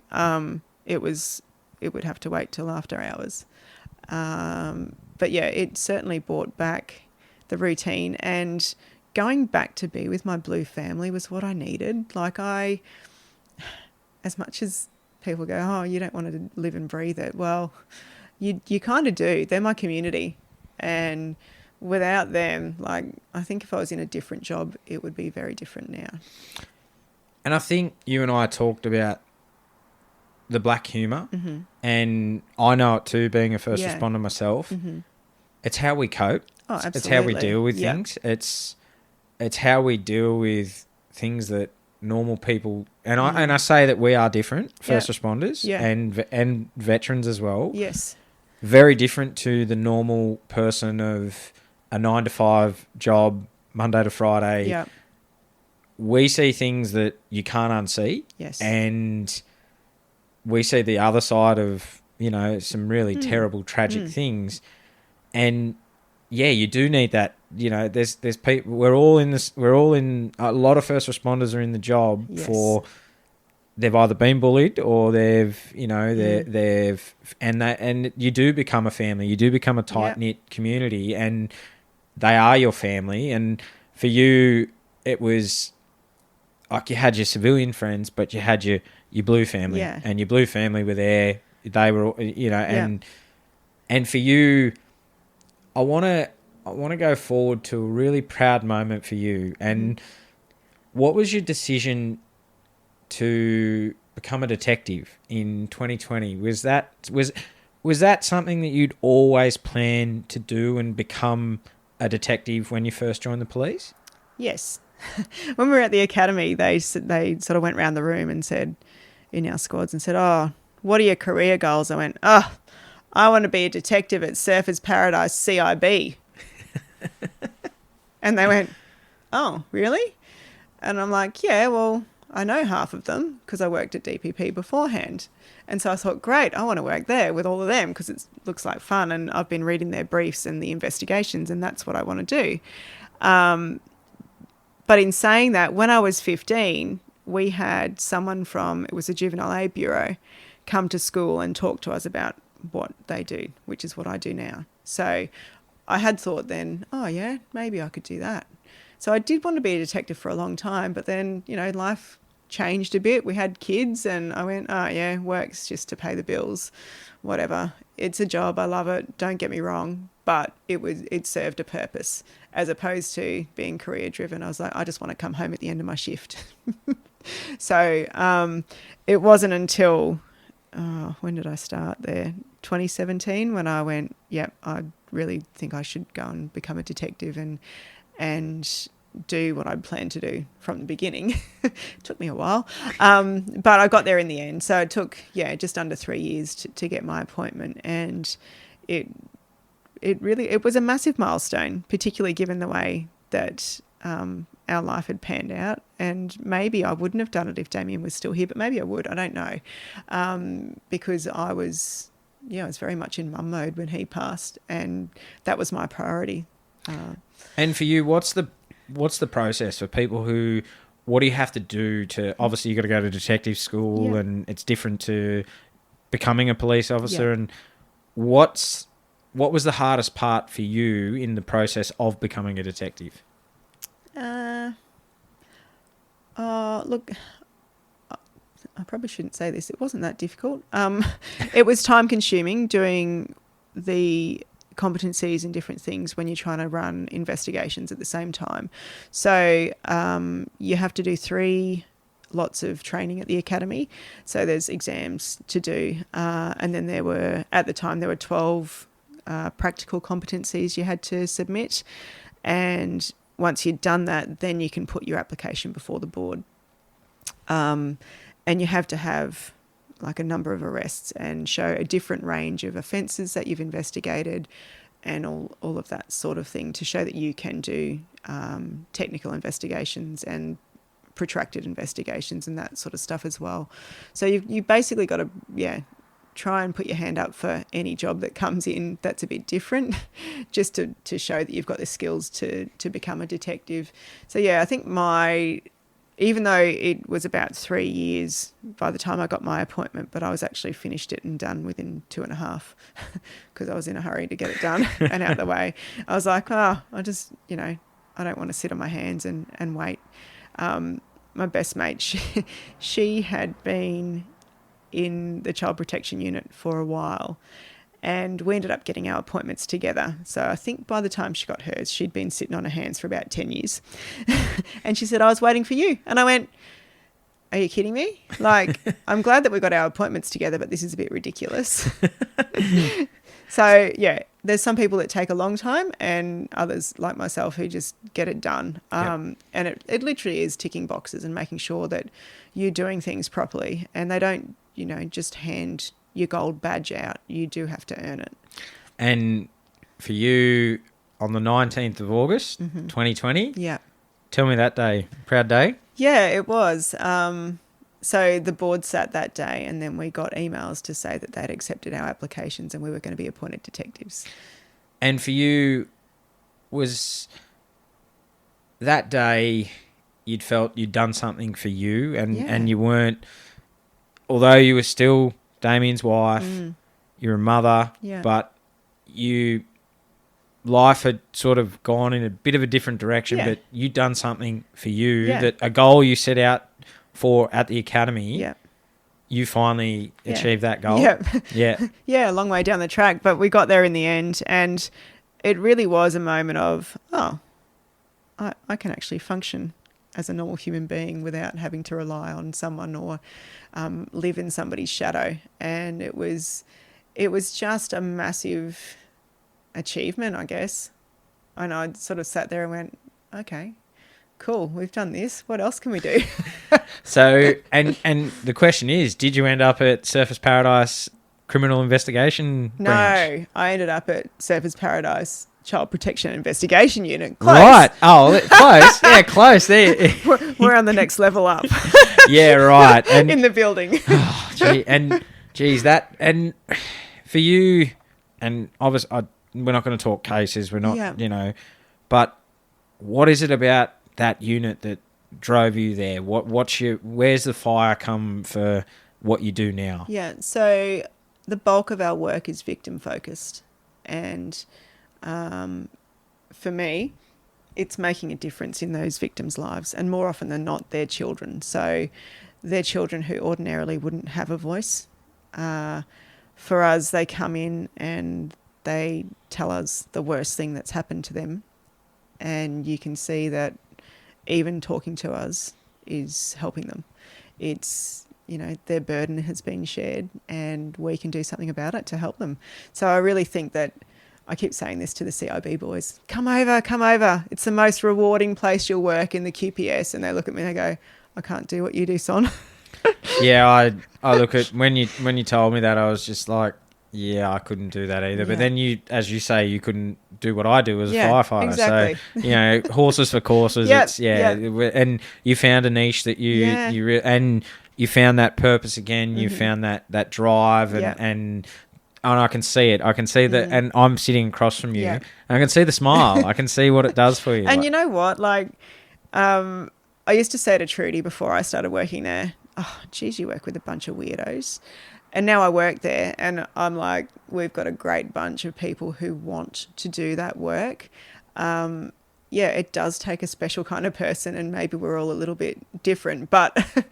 It would have to wait till after hours. But yeah, it certainly brought back the routine, and going back to be with my blue family was what I needed. Like as much as people go, oh, you don't want to live and breathe it. Well, you kind of do. They're my community. And without them, like, I think if I was in a different job, it would be very different now. And I think you and I talked about the black humour, and I know it too, being a first responder myself. It's how we cope. Oh, absolutely. It's how we deal with things. It's how we deal with things that normal people, and I say that we are different, first responders and veterans as well. Yes. Very different to the normal person of a 9-to-5 job, Monday to Friday. Yeah. We see things that you can't unsee. Yes. And we see the other side of, some really terrible, tragic things. And you do need that. There's people, we're all in, a lot of first responders are in the job for, they've either been bullied or they've and you do become a family. You do become a tight-knit community, and they are your family. And for you, it was like you had your civilian friends, but you had your blue family, and your blue family were there. They were, and for you, I want to go forward to a really proud moment for you. And what was your decision to become a detective in 2020? Was that something that you'd always planned to do and become a detective when you first joined the police? Yes. When we were at the academy, they sort of went around the room and said, in our squads, and said, oh, what are your career goals? I went, I want to be a detective at Surfers Paradise CIB. And they went, oh, really? And I'm like, yeah, well, I know half of them because I worked at DPP beforehand. And so I thought, great, I want to work there with all of them because it looks like fun. And I've been reading their briefs and the investigations, and that's what I want to do. But in saying that, when I was 15, we had someone from, it was a juvenile aid bureau, come to school and talk to us about what they do, which is what I do now. So I had thought then, oh yeah, maybe I could do that. So I did want to be a detective for a long time, but then, life changed a bit. We had kids and I went, oh yeah, work's just to pay the bills, whatever. It's a job. I love it. Don't get me wrong. But it served a purpose as opposed to being career driven. I was like, I just want to come home at the end of my shift. So it wasn't until, when did I start there? 2017 when I went, yep, I really think I should go and become a detective and do what I'd planned to do from the beginning. It took me a while, but I got there in the end. So it took, just under 3 years to get my appointment, and it was a massive milestone, particularly given the way that our life had panned out, and maybe I wouldn't have done it if Damian was still here, but maybe I would. I don't know, because I was very much in mum mode when he passed, and that was my priority. And for you, what's the process for people who? What do you have to do to? Obviously, you got to go to detective school, and it's different to becoming a police officer. And what was the hardest part for you in the process of becoming a detective? Look, I probably shouldn't say this. It wasn't that difficult. It was time consuming doing the competencies and different things when you're trying to run investigations at the same time. So you have to do 3 lots of training at the academy. So there's exams to do. And then at the time, there were 12 practical competencies you had to submit. And once you'd done that, then you can put your application before the board. And you have to have like a number of arrests and show a different range of offences that you've investigated and all of that sort of thing to show that you can do technical investigations and protracted investigations and that sort of stuff as well. So you basically got to, try and put your hand up for any job that comes in that's a bit different just to show that you've got the skills to become a detective. So, I think even though it was about 3 years by the time I got my appointment, but I was actually finished it and done within 2.5 because I was in a hurry to get it done and out of the way. I was like, I just, I don't want to sit on my hands and wait. My best mate, she had been in the child protection unit for a while, and we ended up getting our appointments together. So I think by the time she got hers, she'd been sitting on her hands for about 10 years. And she said, I was waiting for you. And I went, are you kidding me? Like, I'm glad that we got our appointments together, but this is a bit ridiculous. So, there's some people that take a long time and others like myself who just get it done. And it literally is ticking boxes and making sure that you're doing things properly, and they don't, just hand your gold badge out. You do have to earn it. And for you, on the 19th of August, 2020, tell me that day. Proud day? Yeah, it was. So the board sat that day, and then we got emails to say that they'd accepted our applications and we were going to be appointed detectives. And for you, was that day you'd felt you'd done something for you, and you weren't, although you were still Damian's wife, you're a mother, but life had sort of gone in a bit of a different direction, but you'd done something for you, that a goal you set out for at the academy, you finally achieved that goal. A long way down the track, but we got there in the end, and it really was a moment of, I can actually function as a normal human being without having to rely on someone or live in somebody's shadow. And it was just a massive achievement, I guess. And I sort of sat there and went, okay, cool, we've done this. What else can we do? So, and the question is, did you end up at Surfers Paradise Criminal Investigation Branch? No, I ended up at Surfers Paradise Child Protection Investigation Unit. Close. Right. Oh, close. Yeah, close. There. We're on the next level up. Yeah, right. And in the building. Oh, that, and for you, and obviously we're not going to talk cases. We're not, but what is it about that unit that drove you there? Where's the fire come for what you do now? Yeah. So the bulk of our work is victim focused, and for me, it's making a difference in those victims' lives, and more often than not, their children. So they're children who ordinarily wouldn't have a voice. For us, they come in and they tell us the worst thing that's happened to them, and you can see that even talking to us is helping them. It's, their burden has been shared, and we can do something about it to help them. So I really think that, I keep saying this to the CIB boys, come over. It's the most rewarding place you'll work in the QPS. And they look at me and they go, I can't do what you do, Son. Yeah, I look at, when you told me that, I was just like, Yeah, I couldn't do that either. Yeah. But then you, as you say, you couldn't do what I do as a Yeah, firefighter. exactly. So, horses for courses. Yep, It's and you found a niche that and you found that purpose again. You found that drive and I can see it. I can see that, and I'm sitting across from you. Yeah. And I can see the smile. I can see what it does for you. And you know what? Like, I used to say to Trudy before I started working there, "Oh, geez, you work with a bunch of weirdos." And now I work there and I'm like, we've got a great bunch of people who want to do that work. It does take a special kind of person, and maybe we're all a little bit different, but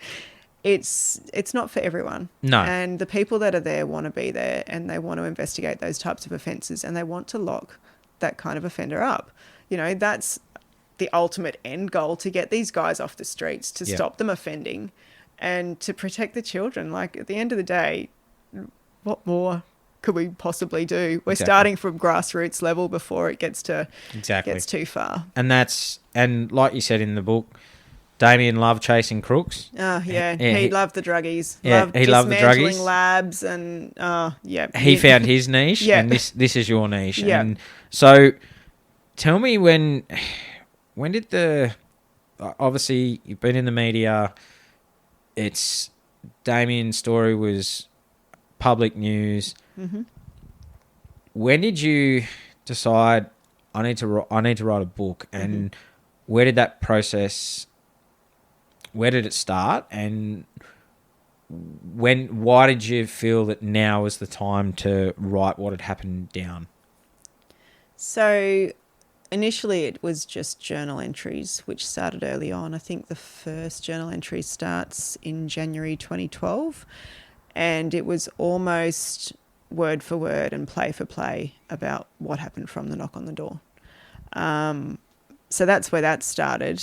it's not for everyone. No. And the people that are there want to be there, and they want to investigate those types of offences, and they want to lock that kind of offender up. You know, that's the ultimate end goal, to get these guys off the streets, to stop them offending and to protect the children. Like, at the end of the day, what more could we possibly do? We're starting from grassroots level before it gets too far. And like you said in the book, Damian loved chasing crooks. Oh, yeah. He loved the druggies. He loved the druggies. Dismantling labs and, He found his niche, and this is your niche. Yeah. And so tell me when did obviously you've been in the media, it's Damian's story was public news. Mm-hmm. When did you decide I need to write a book, and where did that process? Where did it start, and why did you feel that now was the time to write what had happened down? So initially it was just journal entries, which started early on. I think the first journal entry starts in January 2012, and it was almost word for word and play for play about what happened from the knock on the door. So that's where that started,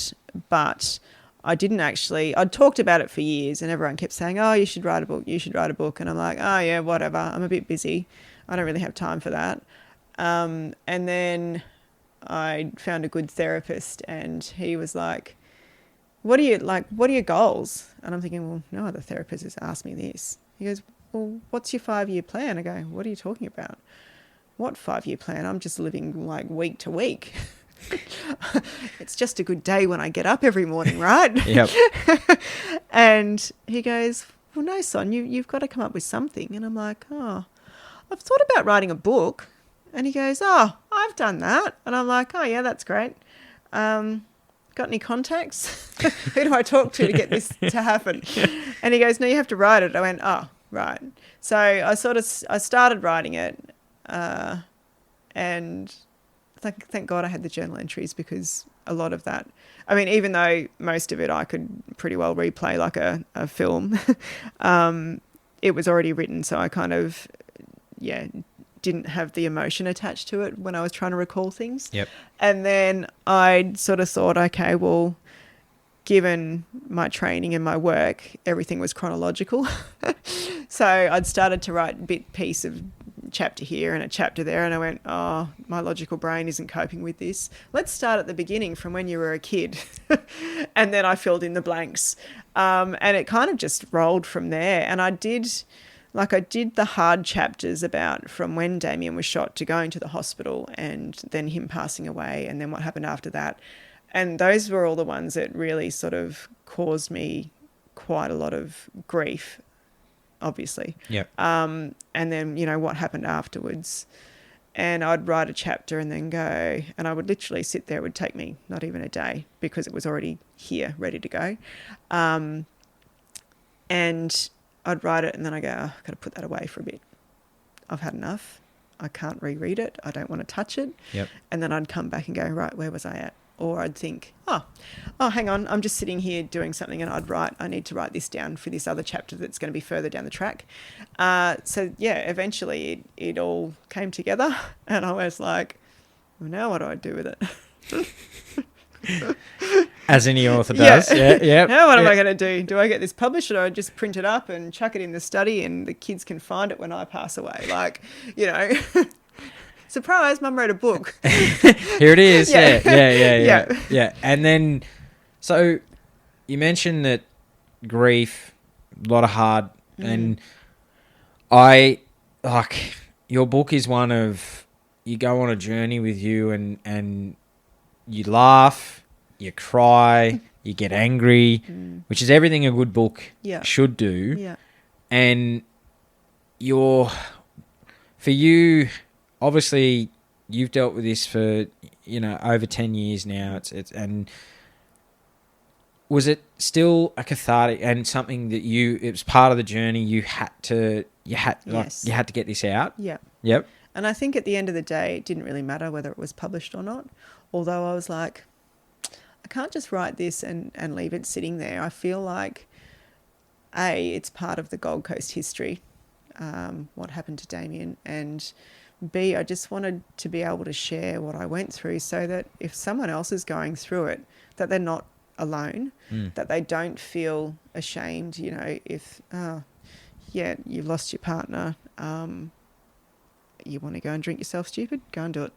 but I'd talked about it for years, and everyone kept saying, "Oh, you should write a book. And I'm like, "Oh yeah, whatever. I'm a bit busy. I don't really have time for that." And then I found a good therapist, and he was like, what are your goals? And I'm thinking, well, no other therapist has asked me this. He goes, well, what's your 5-year plan? I go, what are you talking about? What 5-year plan? I'm just living like week to week. It's just a good day when I get up every morning, right? Yep. And he goes, well, no, son, you've got to come up with something. And I'm like, oh, I've thought about writing a book. And he goes, oh, I've done that. And I'm like, oh, yeah, that's great. Got any contacts? Who do I talk to get this to happen? And he goes, no, you have to write it. I went, oh, right. So I started writing it, and thank God I had the journal entries, because a lot of that, I mean, even though most of it I could pretty well replay like a film, it was already written. So I kind of, didn't have the emotion attached to it when I was trying to recall things. Yep. And then I sort of thought, okay, well, given my training and my work, everything was chronological. So I'd started to write piece of chapter here and a chapter there, and I went, oh, my logical brain isn't coping with this. Let's start at the beginning from when you were a kid. And then I filled in the blanks. And it kind of just rolled from there. And I did the hard chapters about from when Damian was shot to going to the hospital, and then him passing away, and then what happened after that. And those were all the ones that really sort of caused me quite a lot of grief, obviously. Yep. And then, what happened afterwards. And I'd write a chapter and then go, and I would literally sit there. It would take me not even a day, because it was already here, ready to go. And I'd write it, and then I go, oh, I've got to put that away for a bit. I've had enough. I can't reread it. I don't want to touch it. Yep. And then I'd come back and go, right, where was I at? Or I'd think, oh, hang on, I'm just sitting here doing something, and I need to write this down for this other chapter that's going to be further down the track. Eventually it all came together, and I was like, well, now what do I do with it? As any author does. Yeah. Now what am I going to do? Do I get this published, or do I just print it up and chuck it in the study and the kids can find it when I pass away? Surprise, Mum wrote a book. Here it is. Yeah. And then, so you mentioned that grief, a lot of hard, and I, like, your book is one of, you go on a journey with you and you laugh, you cry, you get angry, which is everything a good book should do. Yeah. And for you, obviously, you've dealt with this for, over 10 years now. And was it still a cathartic and something that it was part of the journey? You had to get this out. Yeah. Yep. And I think at the end of the day, it didn't really matter whether it was published or not. Although I was like, I can't just write this and leave it sitting there. I feel like, A, it's part of the Gold Coast history, what happened to Damian, and B, I just wanted to be able to share what I went through so that if someone else is going through it, that they're not alone, that they don't feel ashamed, if, you've lost your partner, you want to go and drink yourself stupid, go and do it.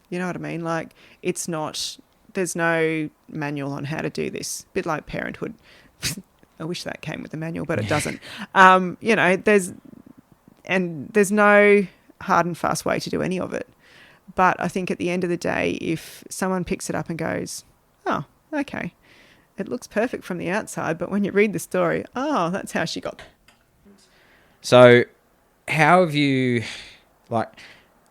You know what I mean? Like, there's no manual on how to do this. A bit like parenthood. I wish that came with a manual, but it doesn't. There's no hard and fast way to do any of it. But I think at the end of the day, if someone picks it up and goes, oh, okay, it looks perfect from the outside, but when you read the story, oh, that's how she got. So how have you,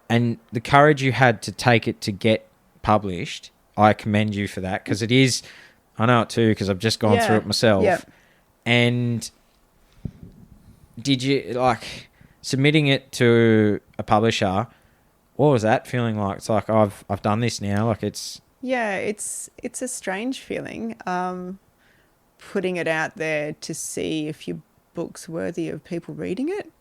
and the courage you had to take it to get published, I commend you for that, because it is, I know it too, because I've just gone through it myself. Yeah. And did you, submitting it to a publisher, what was that feeling like? It's like, I've done this now, it's... Yeah, it's a strange feeling, putting it out there to see if your book's worthy of people reading it.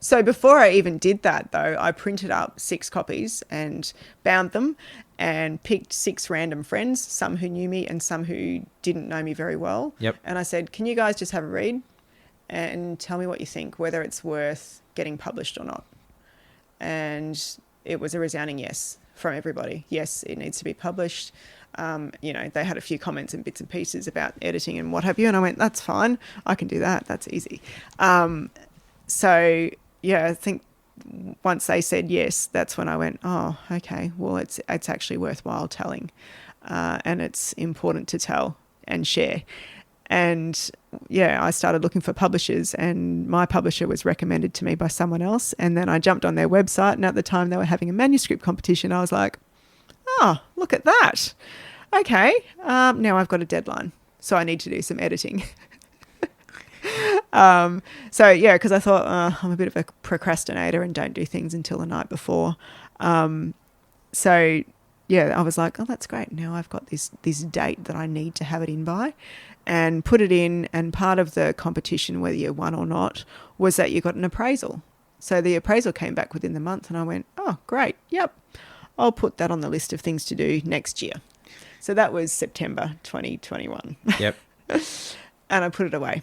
So before I even did that, though, I printed up 6 copies and bound them and picked 6 random friends, some who knew me and some who didn't know me very well. Yep. And I said, can you guys just have a read and tell me what you think, whether it's worth getting published or not? And it was a resounding yes from everybody. Yes, it needs to be published. They had a few comments and bits and pieces about editing and what have you. And I went, that's fine. I can do that. That's easy. So, I think once they said yes, that's when I went, oh, okay, well, it's actually worthwhile telling. And it's important to tell and share. And, I started looking for publishers, and my publisher was recommended to me by someone else. And then I jumped on their website, and at the time they were having a manuscript competition. I was like, oh, look at that. Okay, now I've got a deadline, so I need to do some editing. Because I thought I'm a bit of a procrastinator and don't do things until the night before. I was like, oh, that's great. Now I've got this date that I need to have it in by, and put it in. And part of the competition, whether you won or not, was that you got an appraisal. So the appraisal came back within the month, and I went, oh, great. Yep. I'll put that on the list of things to do next year. So that was September 2021. Yep. And I put it away.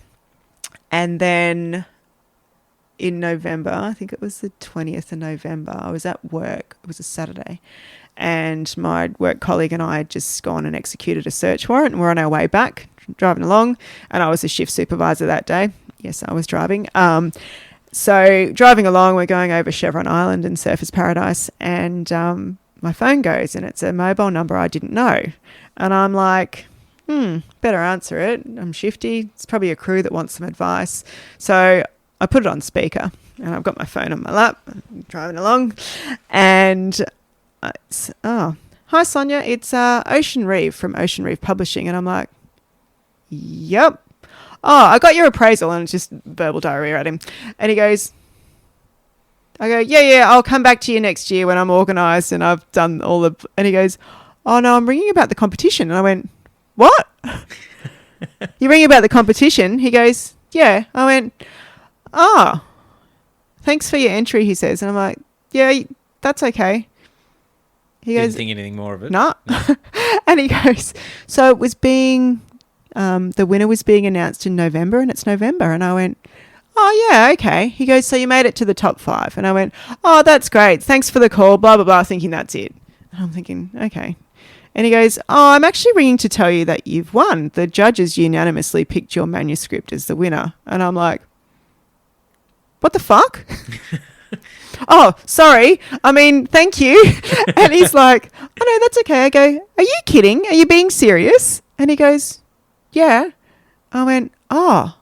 And then in November, I think it was the 20th of November, I was at work. It was a Saturday. And my work colleague and I had just gone and executed a search warrant, and we're on our way back, driving along. And I was the shift supervisor that day. Yes, I was driving. So driving along, we're going over Chevron Island and Surfers Paradise. And my phone goes, and it's a mobile number I didn't know. And I'm like... better answer it. I'm shifty. It's probably a crew that wants some advice. So I put it on speaker, and I've got my phone on my lap, driving along, and hi Sonya, it's Ocean Reeve from Ocean Reeve Publishing. And I'm like, yep. Oh, I got your appraisal. And it's just verbal diarrhea at him. And he goes, I go, yeah, I'll come back to you next year when I'm organised and I've done all the... And he goes, oh no, I'm ringing about the competition. And I went, what? You ring about the competition? He goes, yeah. I went, oh, thanks for your entry, he says. And I'm like, yeah, that's okay. He Didn't goes, think anything more of it. No. And he goes, so it was being, the winner was being announced in November, and it's November. And I went, oh, yeah, okay. He goes, so you made it to the top 5. And I went, oh, that's great. Thanks for the call, blah, blah, blah, thinking that's it. And I'm thinking, okay. And he goes, oh, I'm actually ringing to tell you that you've won. The judges unanimously picked your manuscript as the winner. And I'm like, what the fuck? oh, sorry. I mean, thank you. And he's like, oh, no, that's okay. I go, are you kidding? Are you being serious? And he goes, yeah. I went, oh,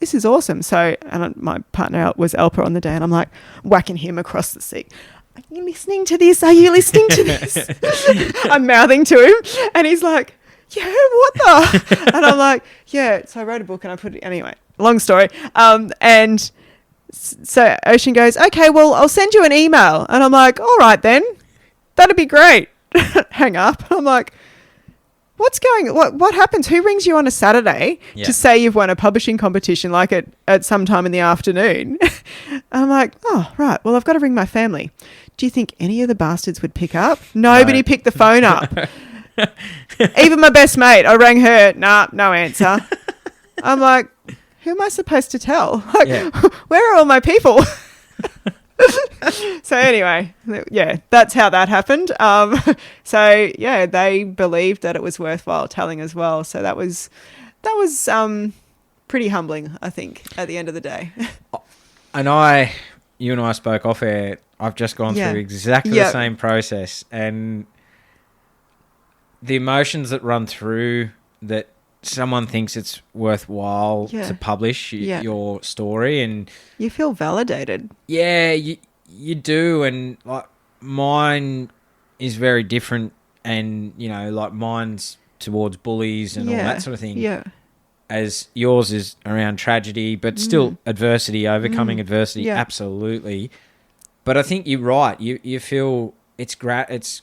this is awesome. So, and my partner was Alpa on the day, and I'm like whacking him across the seat. Are you listening to this? Are you listening to this? I'm mouthing to him, and he's like, yeah, what the? And I'm like, yeah. So I wrote a book and I put it, anyway, long story. And so Ocean goes, okay, well, I'll send you an email. And I'm like, all right then, that'd be great. Hang up. I'm like, what happens? Who rings you on a Saturday to say you've won a publishing competition like at some time in the afternoon? I'm like, oh, right. Well, I've got to ring my family. Do you think any of the bastards would pick up? Nobody picked the phone up. Even my best mate, I rang her. Nah, no answer. I'm like, who am I supposed to tell? Like, where are all my people? So anyway, yeah, that's how that happened. So yeah, they believed that it was worthwhile telling as well. So that was pretty humbling, I think, at the end of the day. And you and I spoke off air. I've just gone through exactly the same process, and the emotions that run through that someone thinks it's worthwhile to publish your story, and you feel validated. Yeah, you do, and like mine is very different, and you know, like mine's towards bullies and all that sort of thing. Yeah. As yours is around tragedy, but still adversity, overcoming adversity, absolutely. But I think you're right. You feel it's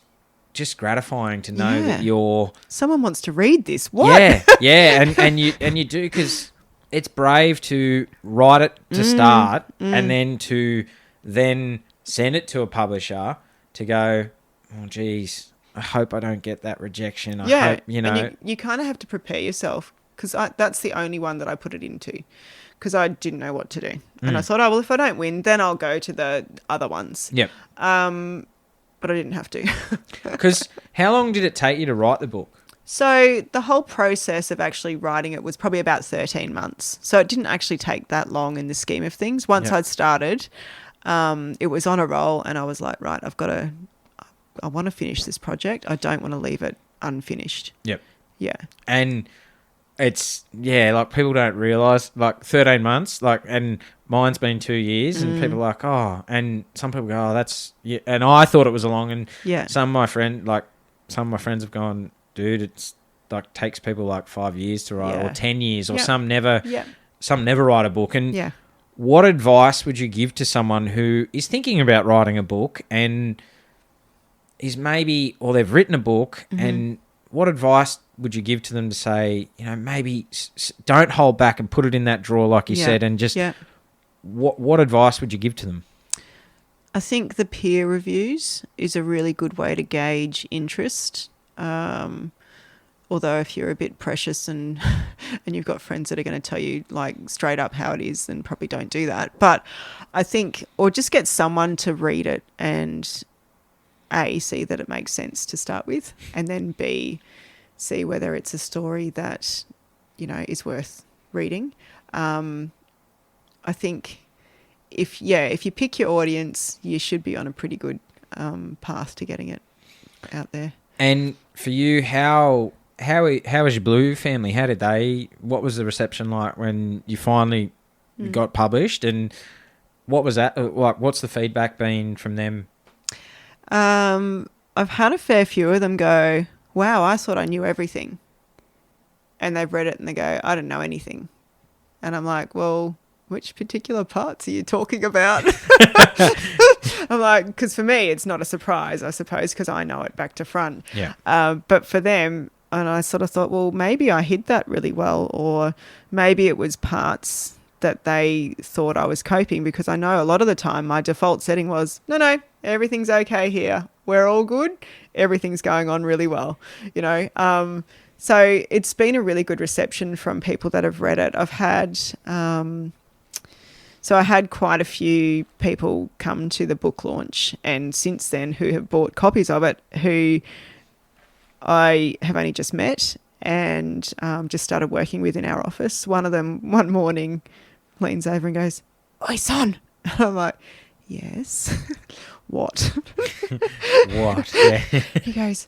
just gratifying to know that someone wants to read this. What? and you do, because it's brave to write it to start and then to send it to a publisher to go, oh geez, I hope I don't get that rejection. I hope, you know, and you kind of have to prepare yourself, because that's the only one that I put it into, because I didn't know what to do, and I thought, oh well, if I don't win, then I'll go to the other ones. Yep. But I didn't have to. Because how long did it take you to write the book? So the whole process of actually writing it was probably about 13 months. So it didn't actually take that long in the scheme of things. Once I'd started, it was on a roll, and I was like, right, I want to finish this project. I don't want to leave it unfinished. Yep. Yeah. And it's, like people don't realise, like 13 months, like, and mine's been 2 years, and people are like, oh, and some people go, oh, that's, and I thought it was a long, and some of my friends have gone, dude, it's like takes people like 5 years to write, or 10 years, or some never write a book. And what advice would you give to someone who is thinking about writing a book and is maybe, or they've written a book, and what advice would you give to them to say, you know, maybe don't hold back and put it in that drawer, like you said, and just what advice would you give to them? I think the peer reviews is a really good way to gauge interest. Although if you're a bit precious and you've got friends that are going to tell you like straight up how it is, then probably don't do that. But I think, or just get someone to read it and A, see that it makes sense to start with, and then B, see whether it's a story that, you know, is worth reading. I think if you pick your audience, you should be on a pretty good path to getting it out there. And for you, how was your Blue family? What was the reception like when you finally got published, and what was that like? What's the feedback been from them? I've had a fair few of them go, wow, I thought I knew everything. And they've read it and they go, I don't know anything. And I'm like, well, which particular parts are you talking about? I'm like, because for me, it's not a surprise, I suppose, because I know it back to front. Yeah. But for them, and I sort of thought, well, maybe I hid that really well, or maybe it was parts that they thought I was coping, because I know a lot of the time my default setting was, no, everything's okay here. We're all good. Everything's going on really well, you know. So it's been a really good reception from people that have read it. I've had... So I had quite a few people come to the book launch, and since then who have bought copies of it, who I have only just met and just started working with in our office. One of them one morning leans over and goes, "Oi, son." And I'm like, yes. What? What? Yeah. He goes,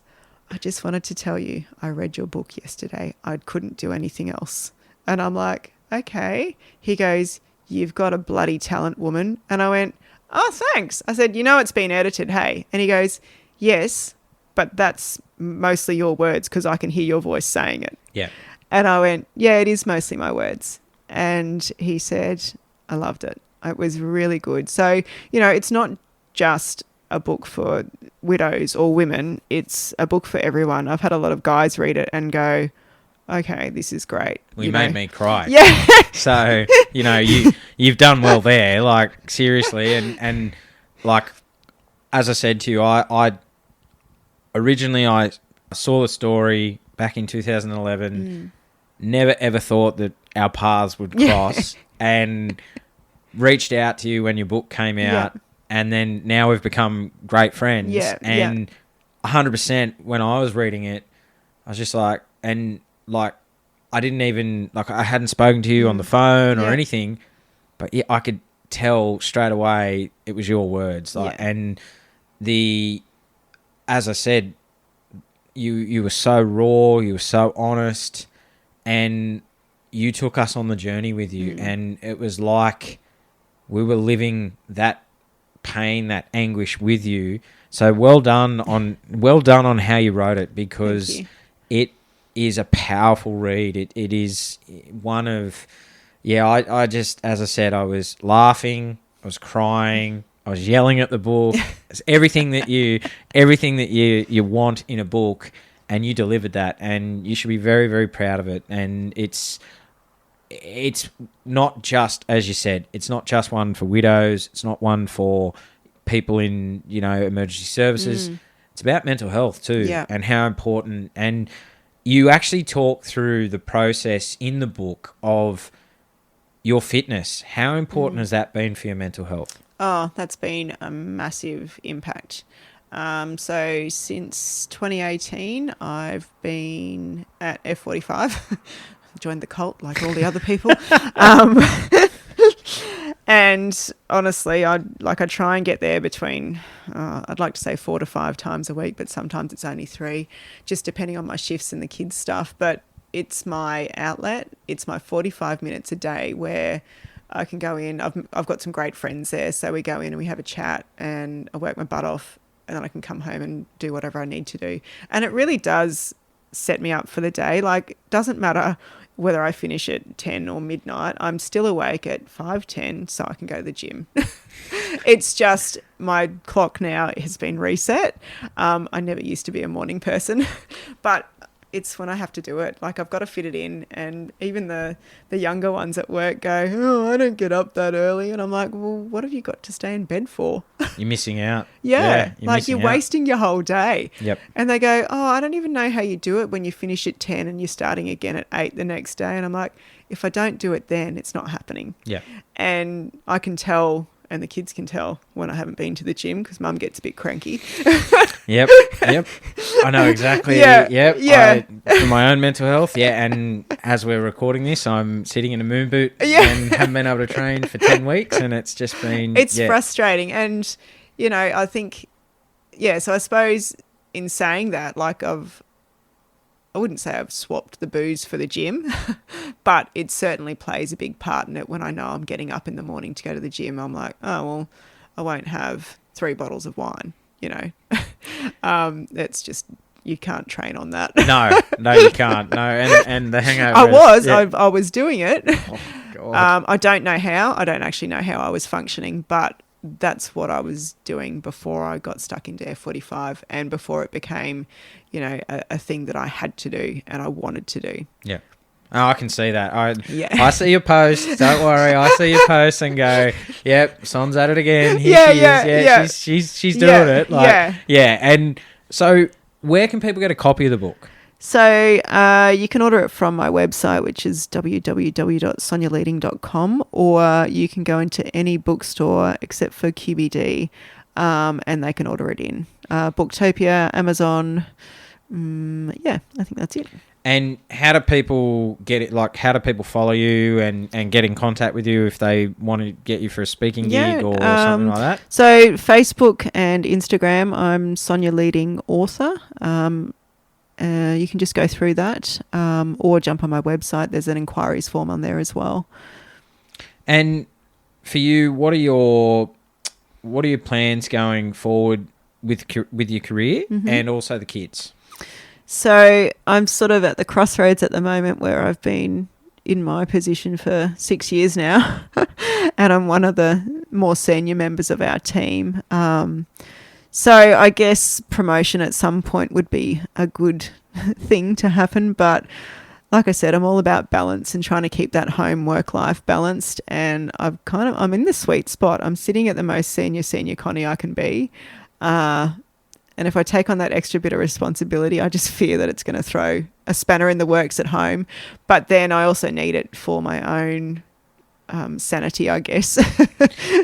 I just wanted to tell you, I read your book yesterday. I couldn't do anything else. And I'm like, okay. He goes, you've got a bloody talent, woman. And I went, oh, thanks. I said, it's been edited, hey. And he goes, yes, but that's mostly your words because I can hear your voice saying it. Yeah. And I went, yeah, it is mostly my words. And he said, I loved it. It was really good. So, it's not just a book for widows or women. It's a book for everyone. I've had a lot of guys read it and go, okay, this is great. You made me cry. Yeah. So, you've done well there, like, seriously. And like, as I said to you, I originally saw the story back in 2011, never ever thought that our paths would cross, and reached out to you when your book came out. Yeah. And then now we've become great friends. Yeah, and 100% when I was reading it, I was just like, I didn't even, I hadn't spoken to you on the phone or anything, but yeah, I could tell straight away it was your words. And as I said, you were so raw, you were so honest, and you took us on the journey with you. And it was like we were living that pain, that anguish with you. So well done on how you wrote it, because it is a powerful read. It is one of, I just, as I said, I was laughing, I was crying, I was yelling at the book. It's everything that you want in a book, and you delivered that, and you should be very, very proud of it. And it's not just, as you said, it's not just one for widows. It's not one for people in, emergency services. It's about mental health too, and how important. And you actually talk through the process in the book of your fitness. How important has that been for your mental health? Oh, that's been a massive impact. So since 2018, I've been at F45. Joined the cult like all the other people. And honestly, I try and get there between, I'd like to say 4 to 5 times a week, but sometimes it's only 3, just depending on my shifts and the kids' stuff. But it's my outlet. It's my 45 minutes a day where I can go in. I've got some great friends there, so we go in and we have a chat, and I work my butt off, and then I can come home and do whatever I need to do. And it really does set me up for the day. Like, it doesn't matter whether I finish at 10 or midnight, I'm still awake at 5:10 so I can go to the gym. It's just my clock now has been reset. I never used to be a morning person, but it's when I have to do it. Like, I've got to fit it in. And even the younger ones at work go, oh, I don't get up that early. And I'm like, well, what have you got to stay in bed for? You're missing out. You're wasting your whole day. Yep. And they go, oh, I don't even know how you do it when you finish at 10 and you're starting again at 8 the next day. And I'm like, if I don't do it then, it's not happening. Yeah. And I can tell, and the kids can tell when I haven't been to the gym because Mum gets a bit cranky. Yep. I know exactly. Yeah. For my own mental health, and as we're recording this, I'm sitting in a moon boot and haven't been able to train for 10 weeks, and it's just been... It's frustrating. And, I think, so I suppose in saying that, like, I wouldn't say I've swapped the booze for the gym, but it certainly plays a big part in it. When I know I'm getting up in the morning to go to the gym, I'm like, oh, well, I won't have 3 bottles of wine, It's just, you can't train on that. No, you can't. No, and the hangover. I was doing it. Oh, God. I don't know how. I don't actually know how I was functioning, but that's what I was doing before I got stuck into F45 and before it became, a thing that I had to do and I wanted to do. Yeah. Oh, I can see that. I see your post. Don't worry. I see your post and go, yep, Son's at it again. Here she is. She's doing it. And so where can people get a copy of the book? So you can order it from my website, which is www.sonyaleeding.com, or you can go into any bookstore except for QBD, and they can order it in. Booktopia, Amazon, Yeah, I think that's it. And how do people get it? Like, how do people follow you and get in contact with you if they want to get you for a speaking gig or something like that? So Facebook and Instagram, I'm Sonya Leeding author. You can just go through that or jump on my website. There's an inquiries form on there as well. And for you, what are your plans going forward with your career and also the kids? So I'm sort of at the crossroads at the moment where I've been in my position for 6 years now and I'm one of the more senior members of our team. So I guess promotion at some point would be a good thing to happen. But like I said, I'm all about balance and trying to keep that home work life balanced. And I'm in the sweet spot. I'm sitting at the most senior Connie I can be. And if I take on that extra bit of responsibility, I just fear that it's going to throw a spanner in the works at home. But then I also need it for my own sanity, I guess.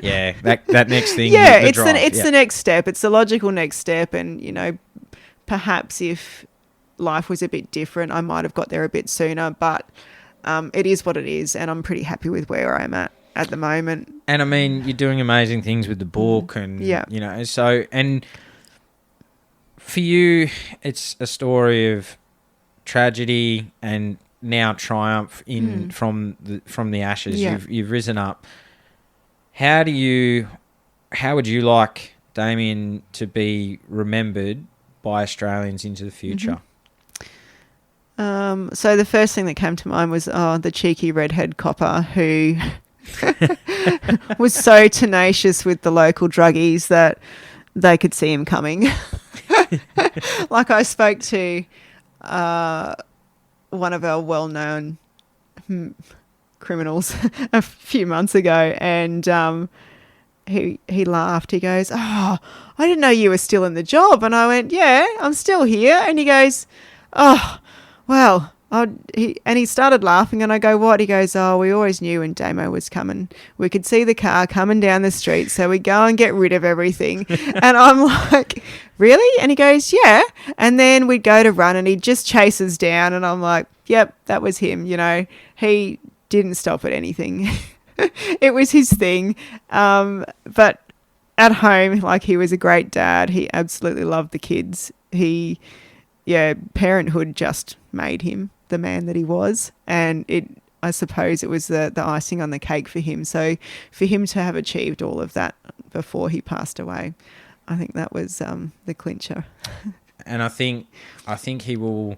Yeah, that next thing. Yeah, it's the next step. It's the logical next step. And, you know, perhaps if life was a bit different, I might have got there a bit sooner. But it is what it is. And I'm pretty happy with where I'm at the moment. And, I mean, you're doing amazing things with the book and, you know, so... and. For you, it's a story of tragedy and now triumph from the ashes. Yeah. You've risen up. How would you like Damian to be remembered by Australians into the future? So the first thing that came to mind was the cheeky redhead copper who was so tenacious with the local druggies that they could see him coming. Like I spoke to one of our well-known criminals a few months ago, and he laughed. He goes, "Oh, I didn't know you were still in the job." And I went, "Yeah, I'm still here." And he goes, "Oh, well." He started laughing, and I go, "What?" He goes, "Oh, we always knew when Damo was coming. We could see the car coming down the street, so we go and get rid of everything." And I'm like, "Really?" And he goes, "Yeah." And then we'd go to run, and he'd just chase us down, and I'm like, "Yep, that was him." You know, he didn't stop at anything. It was his thing. But at home, like, he was a great dad. He absolutely loved the kids. Parenthood just made him the man that he was, and I suppose it was the icing on the cake for him. So for him to have achieved all of that before he passed away, I think that was the clincher. And I think he will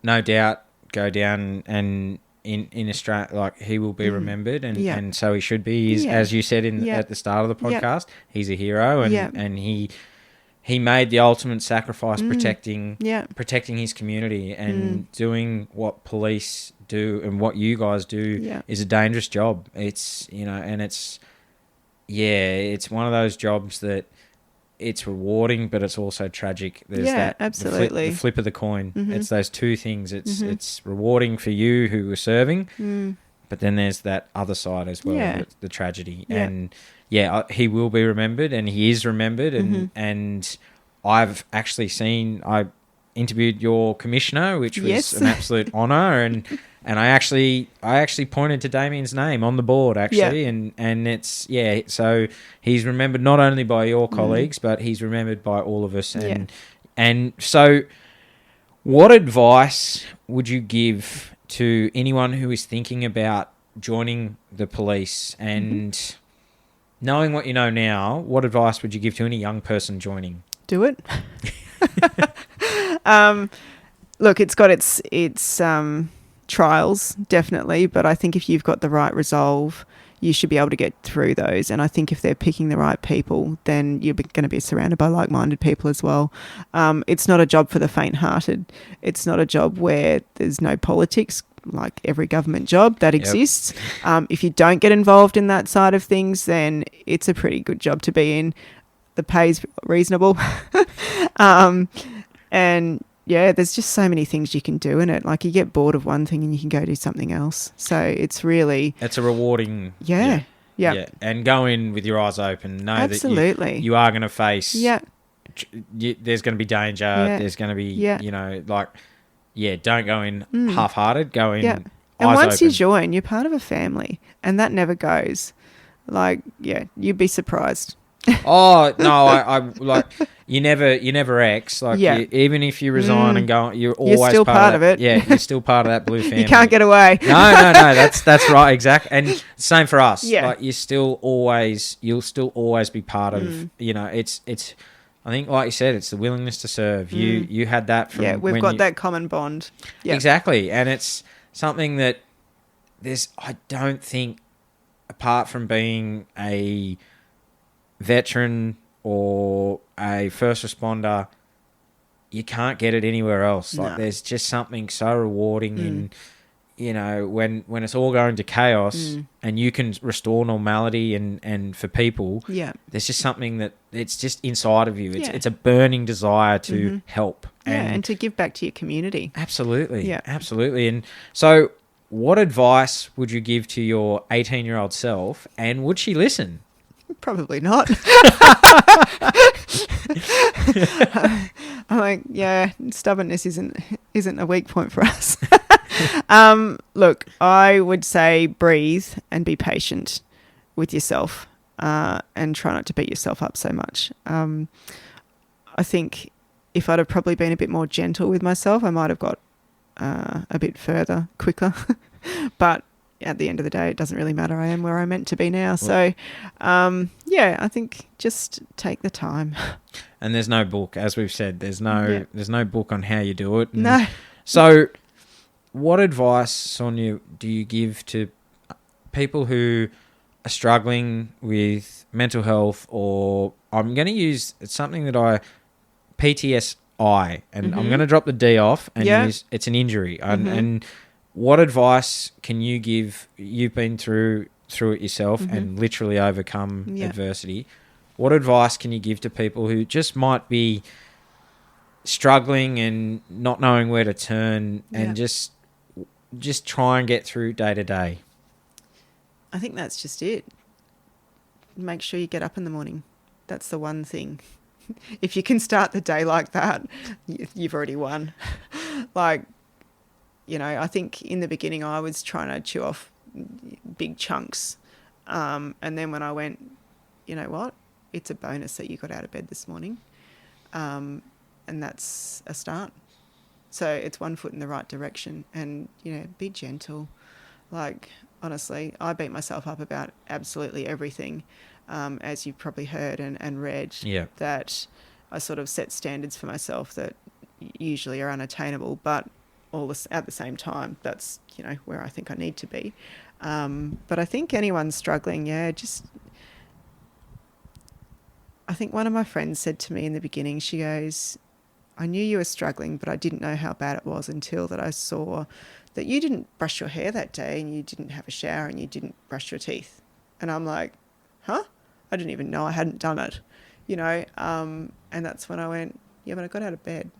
no doubt go down and in Australia, like, he will be remembered, and so he should be. As you said at the start of the podcast, he's a hero, and he made the ultimate sacrifice protecting his community, and doing what police do and what you guys do is a dangerous job. It's, you know, and it's one of those jobs that it's rewarding, but it's also tragic. There's absolutely. The flip of the coin. It's those two things. It's rewarding for you who are serving, but then there's that other side as well, the tragedy. And he will be remembered, and he is remembered. And I've actually I interviewed your commissioner, which was an absolute honour. And I actually pointed to Damian's name on the board, actually. And it's, so he's remembered not only by your colleagues, but he's remembered by all of us. And so what advice would you give to anyone who is thinking about joining the police and knowing what you know now, what advice would you give to any young person joining? Do it. Look, it's got its trials, definitely, but I think if you've got the right resolve, you should be able to get through those. And I think if they're picking the right people, then you're going to be surrounded by like-minded people as well. It's not a job for the faint-hearted. It's not a job where there's no politics, like every government job that exists. If you don't get involved in that side of things, then it's a pretty good job to be in. The pay's reasonable. And there's just so many things you can do in it. Like, you get bored of one thing and you can go do something else. So it's a rewarding. Yeah. And go in with your eyes open. Know Absolutely. that you are going to face there's going to be danger. Yeah. There's going to be, Yeah. don't go in half-hearted. Go in Yeah. And eyes once open. you join, you're part of a family, and that never goes. You'd be surprised. Oh no, I like you never ex like even if you resign and go, you're always still part of it. Yeah, you're still part of that blue family. You can't get away. No, that's right, exactly. And same for us. Yeah. Like you'll still always be part of. It's. I think, like you said, it's the willingness to serve. You had that from. Yeah, we've got that common bond. Yeah. Exactly, and it's something that I don't think, apart from being a veteran or a first responder, you can't get it anywhere else. Like there's just something so rewarding in, when it's all going to chaos and you can restore normality and for people, there's just something that it's just inside of you. It's a burning desire to help. And to give back to your community. Absolutely. Yeah. Absolutely. And so what advice would you give to your 18-year-old self, and would she listen? Probably not. I'm like, stubbornness isn't a weak point for us. Look, I would say breathe and be patient with yourself, and try not to beat yourself up so much. I think if I'd have probably been a bit more gentle with myself, I might have got a bit further quicker. But at the end of the day, it doesn't really matter. I am where I'm meant to be now. So, I think just take the time. And there's no book, as we've said. There's no book on how you do it. And no. So, what advice, Sonya, do you give to people who are struggling with mental health, or I'm going to use something that PTSI, and I'm going to drop the D off and use it's an injury. And what advice can you give? You've been through it yourself and literally overcome adversity. What advice can you give to people who just might be struggling and not knowing where to turn and just try and get through day to day? I think that's just it. Make sure you get up in the morning. That's the one thing. If you can start the day like that, you've already won. I think in the beginning I was trying to chew off big chunks. And then when I went, you know what? It's a bonus that you got out of bed this morning. And that's a start. So it's one foot in the right direction, and, be gentle. Honestly, I beat myself up about absolutely everything, as you've probably heard and read, that I sort of set standards for myself that usually are unattainable, but at the same time, that's, where I think I need to be. But I think anyone struggling, I think one of my friends said to me in the beginning, she goes, I knew you were struggling, but I didn't know how bad it was until that I saw that you didn't brush your hair that day and you didn't have a shower and you didn't brush your teeth. And I'm like, huh? I didn't even know I hadn't done it, and that's when I went, but I got out of bed.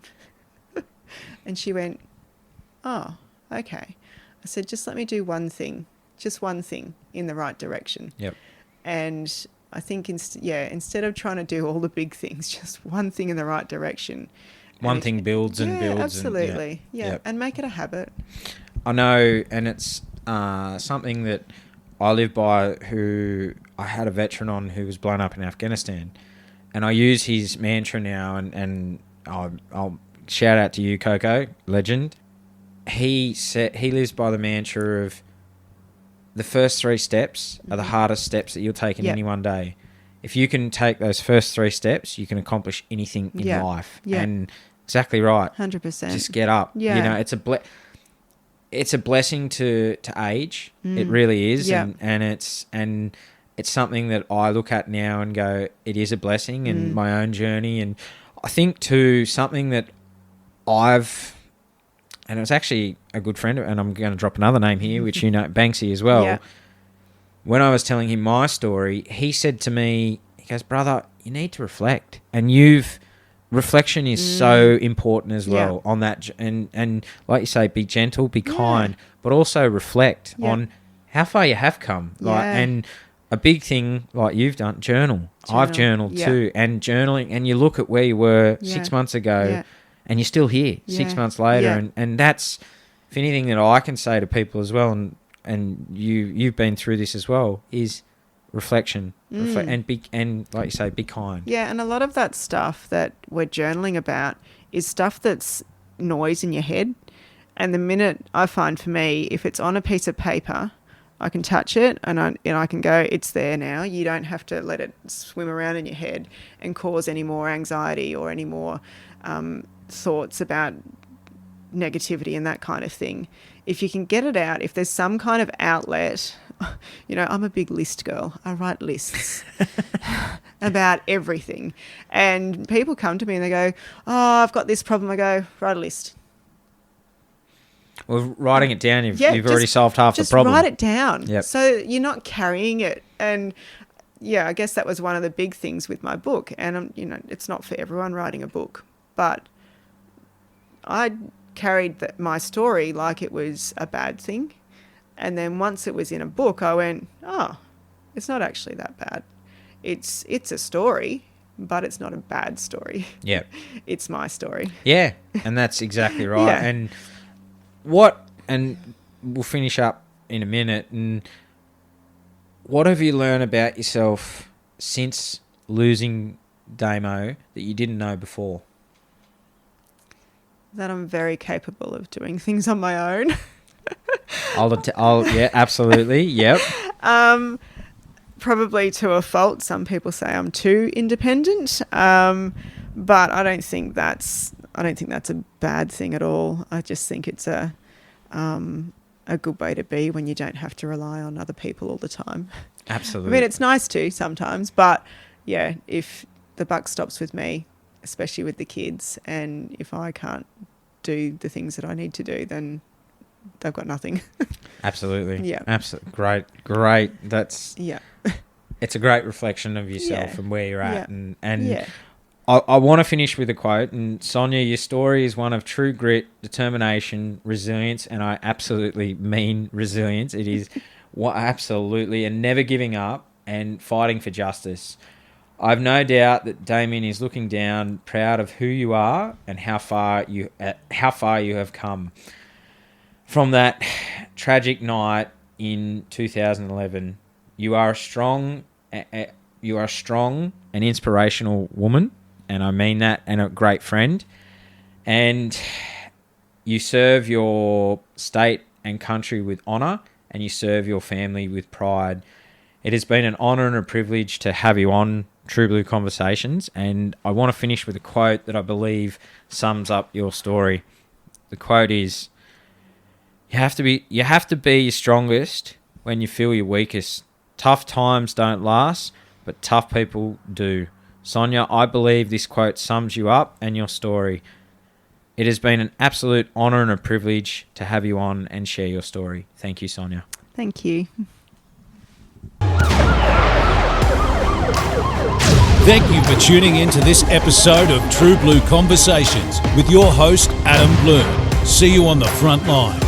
And she went, oh, okay. I said, just let me do one thing in the right direction. Yep. And I think, instead of trying to do all the big things, just one thing in the right direction. One thing builds and builds. Absolutely. And make it a habit. I know, and it's something that I live by, who I had a veteran on who was blown up in Afghanistan. And I use his mantra now, and I'll shout out to you, Coco, legend. He lives by the mantra of the first 3 steps are the hardest steps that you'll take in any one day. If you can take those first 3 steps, you can accomplish anything in life. Yeah. And exactly right. 100%. Just get up. Yeah. It's a blessing to age. It really is. Yeah. And it's something that I look at now and go, it is a blessing in my own journey. And I think too, something that and it was actually a good friend, and I'm going to drop another name here, which Banksy as well. Yeah. When I was telling him my story, he said to me, he goes, brother, you need to reflect. And reflection is so important as well on that. And like you say, be gentle, be kind, but also reflect on how far you have come. And a big thing like you've done, journal. I've journaled too, and journaling, and you look at where you were 6 months ago, and you're still here 6 months later, and that's, if anything that I can say to people as well, and you've been through this as well, is reflection, and like you say, be kind. Yeah, and a lot of that stuff that we're journaling about is stuff that's noise in your head, and the minute I find for me, if it's on a piece of paper, I can touch it and I can go, it's there now. You don't have to let it swim around in your head and cause any more anxiety or any more thoughts about negativity and that kind of thing. If you can get it out, if there's some kind of outlet, I'm a big list girl. I write lists about everything. And people come to me and they go, oh, I've got this problem. I go, write a list. Well, writing it down, you've already solved half the problem. Just write it down. Yep. So you're not carrying it. And I guess that was one of the big things with my book. And, it's not for everyone writing a book, but I carried my story like it was a bad thing. And then once it was in a book, I went, oh, it's not actually that bad. It's a story, but it's not a bad story. Yeah. It's my story. Yeah, and that's exactly right. Yeah. And we'll finish up in a minute. And what have you learned about yourself since losing Damo that you didn't know before? That I'm very capable of doing things on my own. Yeah, absolutely. Yep. Probably to a fault. Some people say I'm too independent, but I don't think that's a bad thing at all. I just think it's a good way to be when you don't have to rely on other people all the time. Absolutely. I mean, it's nice to sometimes, but yeah, if the buck stops with me, especially with the kids, and if I can't do the things that I need to do, then they've got nothing. Absolutely. Yeah. Absolutely. Great. That's it's a great reflection of yourself and where you're at. And I want to finish with a quote. And Sonya, your story is one of true grit, determination, resilience, and I absolutely mean resilience. It is absolutely, and never giving up and fighting for justice. I've no doubt that Damian is looking down, proud of who you are and how far you have come. From that tragic night in 2011, you are a strong and inspirational woman, and I mean that, and a great friend. And you serve your state and country with honour, and you serve your family with pride. It has been an honour and a privilege to have you on True Blue Conversations, and I want to finish with a quote that I believe sums up your story. The quote is, You have to be your strongest when you feel your weakest. Tough times don't last, but tough people do. Sonya, I believe this quote sums you up and your story. It has been an absolute honour and a privilege to have you on and share your story. Thank you, Sonya. Thank you. Thank you for tuning in to this episode of True Blue Conversations with your host, Adam Bloom. See you on the front line.